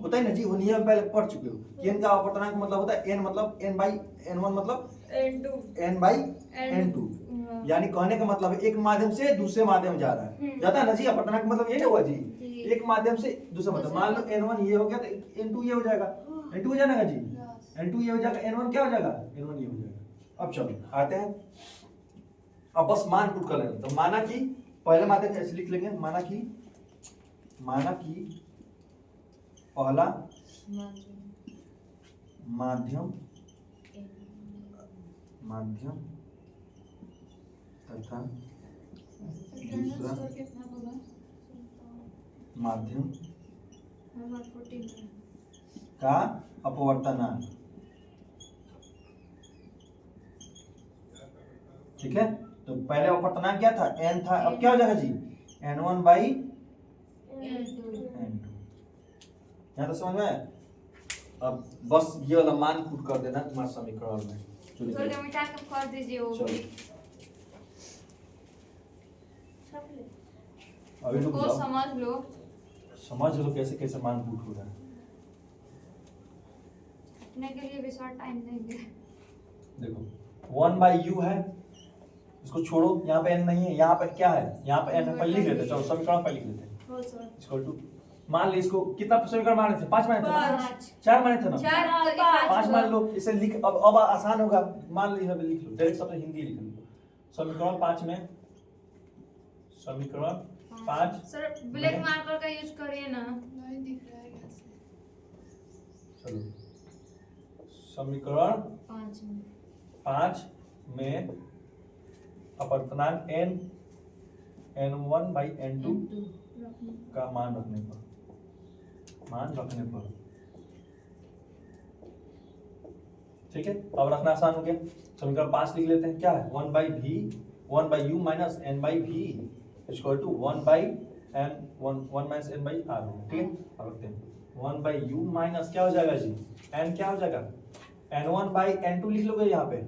होता है ना जी, वो नियम पहले पढ़ चुके हो कि n का अपवर्तनांक मतलब होता है n मतलब n बाई n1 मतलब n बाई n2। यानी कहने का मतलब है एक माध्यम से दूसरे माध्यम में जा रहा है, जाता है ना जी। अपवर्तनांक मतलब ये ना हुआ जी, एक माध्यम से दूसरे माध्यम। मान लो n1 ये हो गया तो n2 ये हो जाएगा, n2 हो जाएगा जी, n2 ये हो जाएगा, n1 क्या हो जाएगा, n1 ये हो जाएगा। अब चलो आते हैं, अब बस मान पुट कर लेंगे। तो माना कि पहले माध्यम ऐसे लिख लेंगे, माना कि पहला माध्यम तथा दूसरा माध्यम का अपवर्तनांक, ठीक है। तो पहले अपवर्तनांक क्या था, n था, अब क्या हो जाएगा जी, n1 बाई n2। यहाँ तो समझ में आया? अब बस ये वाला मान पुट कर देना तुम्हारे समीकरण में, थोड़ा मिटा के कर दीजिए वो। चलो अभी रुक उसको जाओ, समझ लो कैसे कैसे मान पुट हो रहा है। अपने के लिए भी शॉर्ट टाइम देंगे। देखो 1 बाई यू है, इसको छोड़ो, यहाँ पे n नहीं है, यहाँ पे क्या है, यहाँ पे n है, पहले लिख लेते हैं। चलो समीकरण पहले लिख लेते हैं, इक्वल टू मान लो इसको कितना समीकरण माने थे, 5 माने थे ना, 4 माने थे ना, 5 मान लो। इसे लिख, अब आसान होगा, मान लो यहाँ पे लिख लो, डायरेक्ट सबसे हिंदी लिख लो। समीकरण 5 में, समीकरण 5 सर ब्लैक मार्कर का यूज करिए ना, नहीं दिख रहा है कैसे। चलो समीकरण 5 में अपवर्तनांक n1 बाई n2 का मान रखने पर, ठीक है। अब रखना आसान हो गया, समीकरण 5 लिख लेते हैं। क्या है, 1 by U minus n by V equal to 1 by n 1 minus n by R, ठीक है। अब रखते हैं 1 बाई यू माइनस क्या हो जाएगा जी, n क्या हो जाएगा, n1 बाई n2 लिख लोगे, यहाँ पे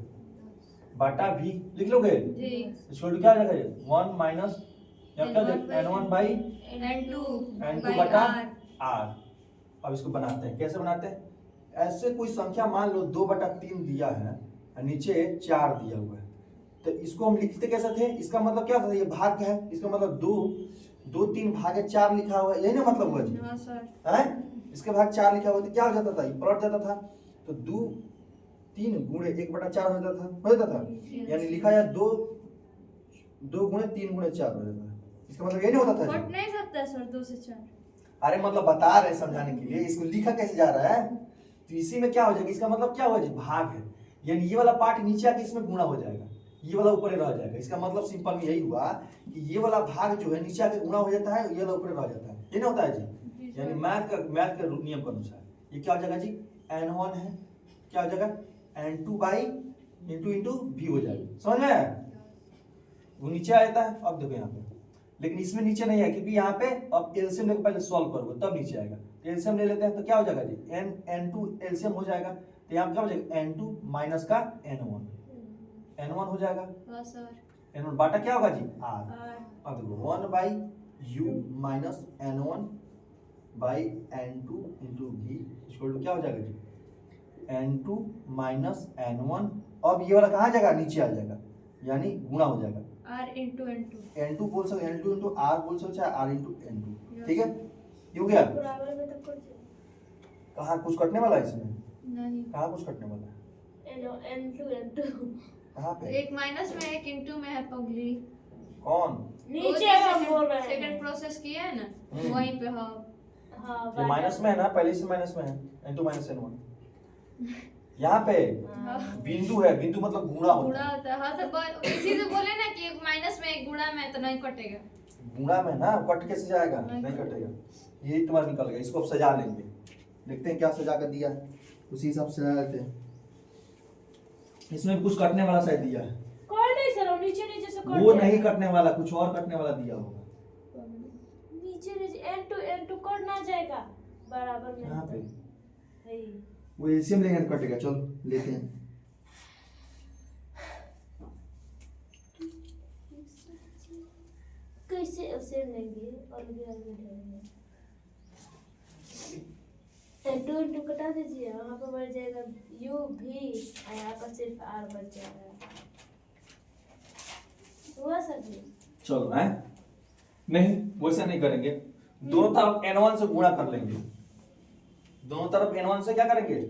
बाटा v लिख लोगे, इक्वल टू क्या हो जाएगा, 1 माइनस यहाँ क्या हो जाएगा, n1 बाई n2 बटा r। अब इसको बनाते हैं, कैसे बनाते हैं, ऐसे कोई संख्या मान लो 2/3 दिया है और नीचे 4 दिया हुआ है, तो इसको हम लिखते कैसे थे, इसका मतलब क्या था, ये भाग है, इसका मतलब 2 3 भागे 4 लिखा हुआ है, यही ना मतलब हुआ जी, है। इसके भाग 4 लिखा हुआ तो क्या हो जाता था, ये पलट जाता था, तो 2 3 गुणे 1/4 हो जाता था, यानी लिखा जाए 2 गुणे 3 गुणे 4 हो जाता है। इसका मतलब ये नहीं होता था, कट नहीं सकता सर 2 से 4। अरे मतलब बता रहे समझाने के लिए, इसको लिखा कैसे जा रहा है, तो इसी में क्या हो जाएगा, इसका मतलब क्या हुआ जी, भाग है, यानी ये वाला पार्ट नीचे आके इसमें गुणा हो जाएगा, ये वाला ऊपर रह जाएगा। इसका मतलब सिंपल में यही हुआ कि ये वाला भाग जो है नीचे आके गुणा हो जाता है, ये वाला ऊपर रह जाता है, ये नहीं होता है जी। यानी मैथ का नियम के अनुसार ये क्या हो जाएगा जी, n1 है, क्या हो जाएगा, n2 बाई इंटू v हो जाएगा, समझ में आया? वो नीचे आ जाता है। अब देखो यहाँ पे, लेकिन इसमें नीचे नहीं है क्योंकि यहाँ पे अब एलसीएम लेकर पहले सॉल्व करोगे तब नीचे आएगा। तो एलसीएम ले लेते हैं, तो क्या हो जाएगा जी, n2 एलसीएम हो जाएगा, तो यहाँ पे क्या हो जाएगा, n2 माइनस का n1 हो जाएगा, n1 बाटा क्या होगा जी, r। अब देखो 1 by u minus n1 by n2 into v equal to क्या हो जाएगा जी, n2 माइनस n1। अब ये वाला कहाँ जाएगा, नीचे आ जाएगा, यानी गुणा हो जाएगा, r इंटू n2 बोल सकते, n2 इंटू r बोल सकते, चाहे r इंटू n2, ठीक है। ये हो गया, कहाँ कुछ कटने वाला है इसमें, नहीं, कहाँ कुछ कटने वाला है, n2 कहाँ पे, एक माइनस में एक इंटू में है पगली, कौन, नीचे हम बोल रहे हैं, सेकंड प्रोसेस किया है ना, वहीं पे हाँ। ये माइनस में है ना, पहले से माइनस में है, n2 माइनस n1 यहाँ पे बिंदु है, बिंदु मतलब गुणा होता है, होता है। हाँ तो इसी से बोले ना कि एक माइनस में एक गुणा में तो नहीं कटेगा, गुणा में ना कट कैसे जाएगा, नहीं कटेगा, यही तुम्हारा निकल गया। इसको अब सजा लेंगे, देखते हैं क्या सजा कर दिया है, उसी हिसाब से सजा लेते हैं। इसमें कुछ कटने वाला शायद दिया है, कोई नहीं सर, नीचे से कट वो नहीं कटने वाला, कुछ और कटने वाला दिया होगा, नीचे n2 कट ना जाएगा बराबर में, यहाँ पे है वो एलसीएम लेंगे तो कटेगा। चलो लेते हैं, कैसे उसे लेंगे और भी आगे ढेरेंगे। टू इंटू कटा दीजिए, वहाँ पर बढ़ जाएगा यू भी और यहाँ पर सिर्फ आर बच जाएगा। हुआ सर जी? चलो है नहीं, वैसे नहीं करेंगे, दोनों तरफ n1 से गुणा कर लेंगे, दोनों तरफ n1 से क्या करेंगे,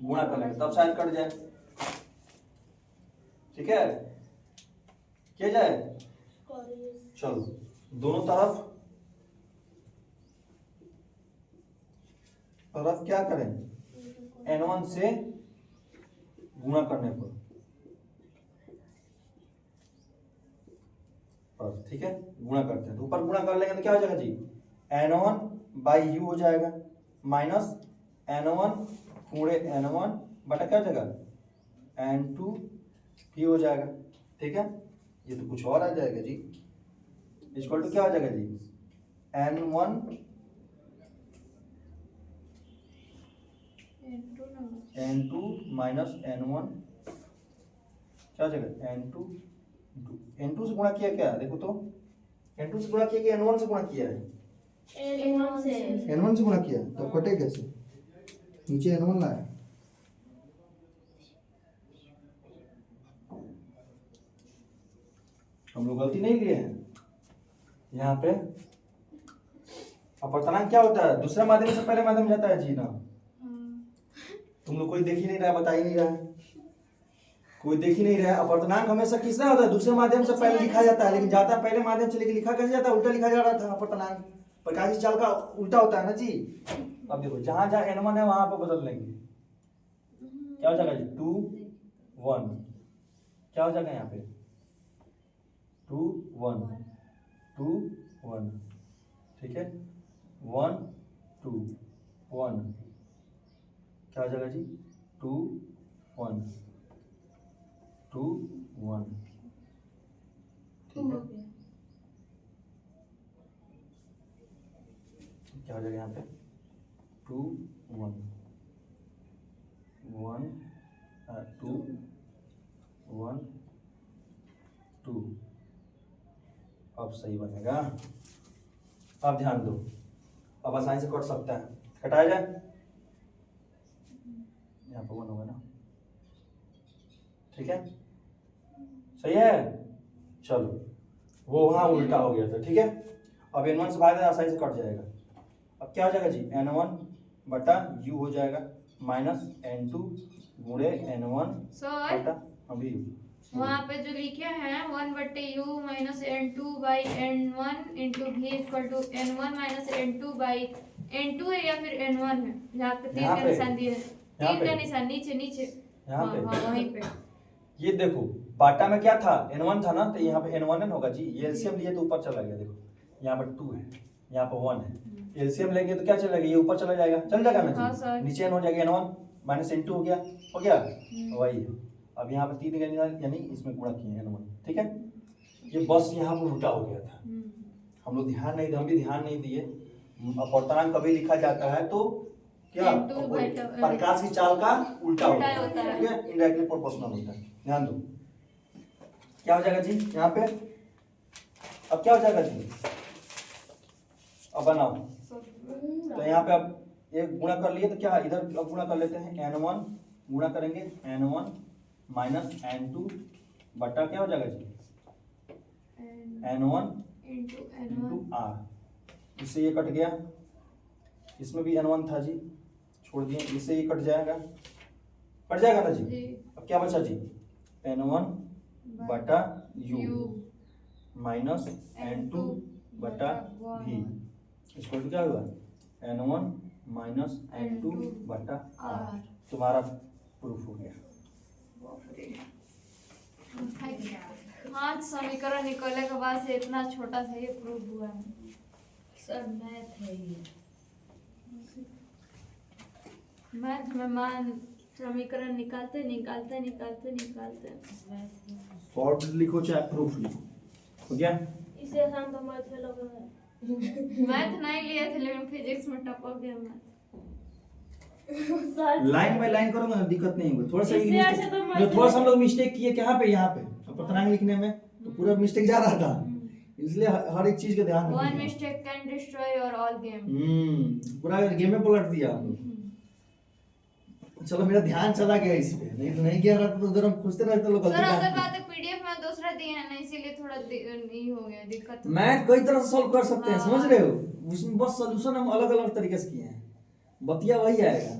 गुणा कर लेंगे, तब शायद कट जाए। ठीक है, क्या जाए, चलो दोनों तरफ क्या करें, n1 से गुणा करने पर, ठीक है, गुणा करते हैं तो ऊपर गुणा कर लेंगे तो क्या हो जाएगा जी, n1 बाई यू हो जाएगा माइनस n1 पूरे n1 बटा क्या हो जाएगा n2 भी हो जाएगा। ठीक है, ये तो कुछ और आ जाएगा जी, इक्वल टू क्या हो जाएगा जी n2 माइनस n1 क्या हो जाएगा n2 से गुणा किया, क्या देखो तो n2 से गुणा किया कि n1 से गुणा किया है, n1 से गुणा किया, तो कटे कैसे, नीचे n1 लाया, हम लोग गलती नहीं लिए हैं यहाँ पे। अपवर्तनांक क्या होता है, दूसरे माध्यम से पहले माध्यम जाता है जी ना, तुम लोग कोई देख ही नहीं रहा है, बता ही नहीं रहा है, कोई देख ही नहीं रहा है। अपवर्तनांक हमेशा किसका होता है, दूसरे माध्यम से पहले लिखा जाता है, लेकिन जाता है पहले माध्यम से, लेकिन लिखा कैसे जाता है, उल्टा लिखा जा रहा था अपवर्तनांक, प्रकाश की चाल का उल्टा होता है ना जी। अब देखो जहां जहां n1 है वहां पर बदल लेंगे, क्या हो जाएगा जी 2 1, क्या हो जाएगा यहाँ पे 2 1 2 1, ठीक है 1 2 1, क्या हो जाएगा जी 2 1 2 1, ठीक है, क्या हो जाएगा यहाँ पे 2 1 1 2 1 2, अब सही बनेगा। अब ध्यान दो, अब आसानी से कट सकता है, कटाया जाए, यहाँ पर 1 होगा ना, ठीक है सही है। चलो वो वहां उल्टा हो गया था, ठीक है, अब n1 से भाग देना, आसानी से कट जाएगा। अब क्या हो जाएगा जी n1 बटा u हो जाएगा माइनस n2 गुणे n1 बटा अभी वहाँ पे जो लिखे हैं 1/u minus n2 by n1 into भी equal to n1 minus n2 by n2 है या फिर n1 है, यहाँ पे तीर का निशान दिया है, तीर का निशान नीचे नीचे, हाँ वहीं पे। ये देखो बाटा में क्या था n1 था ना, तो यहाँ पे n1 होगा जी, ये एलसीएम लिए तो ऊपर चला गया, देखो यहाँ पर 2 है यहाँ पर 1 है, एलसीएम लेंगे तो क्या चला गया, ये ऊपर चला जाएगा, चल जाएगा ना जी, नीचे n हो जाएगा n1 माइनस n2 हो गया वही है। अब यहाँ पर 3 का निशान यानी इसमें गुणा किए n1, ठीक है, ये बस यहाँ पर उल्टा हो गया था, हम लोग ध्यान नहीं, हम भी ध्यान नहीं दिए। अपवर्तनांक कभी लिखा जाता है तो क्या प्रकाश की चाल का उल्टा होता है, ठीक है, इनडायरेक्टली प्रोपोर्शनल होता है, ध्यान दो। क्या हो जाएगा जी यहाँ पे, अब क्या हो जाएगा जी, अब बनाओ, तो यहाँ पे अब एक गुणा कर लिए तो क्या इधर अब गुणा कर लेते हैं, n1 गुणा करेंगे n1 माइनस n2 बटा क्या हो जाएगा जी n1 इंटू r, इससे ये कट गया, इसमें भी n1 था जी, छोड़ दिए, इससे ये कट जाएगा ना जी। अब क्या बचा जी n1 बटा u माइनस n2 बटा v, इसको क्या हुआ n1 माइनस n2 बटा r, तुम्हारा प्रूफ हो गया। हाँ, समीकरण निकलने के बाद से इतना छोटा सा ये प्रूफ हुआ है, सर मैथ है ये, मैथ में मान समीकरण निकालते सॉल्व लिखो चाहे प्रूफ लिखो, हो गया। इससे आसान तो मैथ लग रहा है। मैथ नहीं लिए थे लेकिन फिजिक्स में टपक गया मैथ। लाइन बाय लाइन करोगे ना दिक्कत नहीं होगी, थोड़ा सा इससे अच्छा तो जो थोड़ा सा हम लोग मिस्टेक किए कहाँ पे, यहाँ पे अपवर्तनांक लिखने में तो पूरा मिस्टेक जा रहा था, इसलिए हर एक चीज का ध्यान रखना। One mistake can destroy your all game। पूरा गेम में पलट दिया हम लोग, चलो मेरा ध्यान चला गया इस पे, नहीं तो नहीं गया रहता तो उधर हम खोजते रहते लोग सर गलती असल कहाँ बात है पीडीएफ में दूसरा दिया है ना, इसीलिए थोड़ा नहीं हो गया दिक्कत। मैथ कई तरह से सॉल्व कर सकते हैं, हाँ। समझ रहे हो, उसमें बस सॉल्यूशन हम अलग अलग तरीके से किए हैं, बतिया वही आएगा।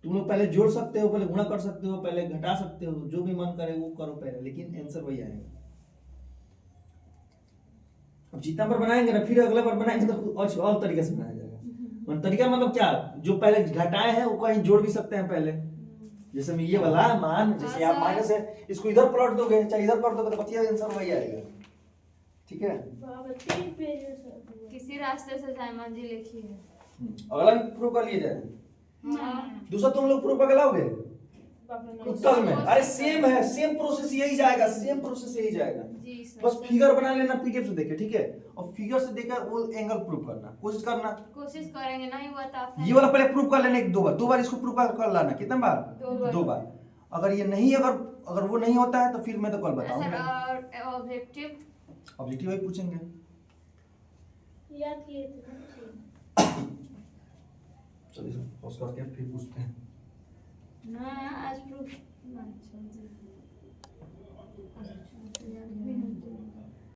तुम लोग पहले जोड़ सकते हो, पहले गुणा कर सकते हो, पहले घटा सकते हो, जो भी मन करे वो करो पहले, लेकिन आंसर वही आएगा। अब जितना बार बनाएंगे ना, फिर अगला बार बनाएंगे तो और तरीके से बनाया जाएगा। तरीका मतलब क्या, जो पहले घटाए हैं वो कहीं जोड़ भी सकते हैं पहले, जैसे मैं ये वाला मान, जैसे आप माइनस है इसको इधर पलट दोगे चाहे इधर पलट दोगे तो बतिया आंसर वही आएगा, ठीक है। बाबा 3 पेज में सब हुआ। किसी रास्ते से जायमान जी लिखी है। अगला भी प्रूव कर लिए जाए, हाँ। दूसरा तुम लोग प्रूव कर लाओगे बाबा ना उत्तर में, अरे सेम है, सेम प्रोसेस यही जाएगा, सेम प्रोसेस यही जाएगा, जी सर। बस फिगर बना लेना पीडीएफ से देखे, ठीक है, और फिगर से देकर वो एंगल प्रूव करना, कोशिश करना। कोशिश करेंगे, नहीं हुआ तो आप ये वाला पहले प्रूव कर लेना एक दो बार इसको प्रूव कर लाना, कितने बार, दो बार। अगर ये नहीं, अगर वो नहीं होता है तो फिर मैं तो कल सर बताऊंगा। और ऑब्जेक्टिव ऑब्जेक्टिव वही पूछेंगे। याद किए थे ना। चलिए पॉज करके फिर पूछते हैं। ना आज प्रूफ ना, अच्छा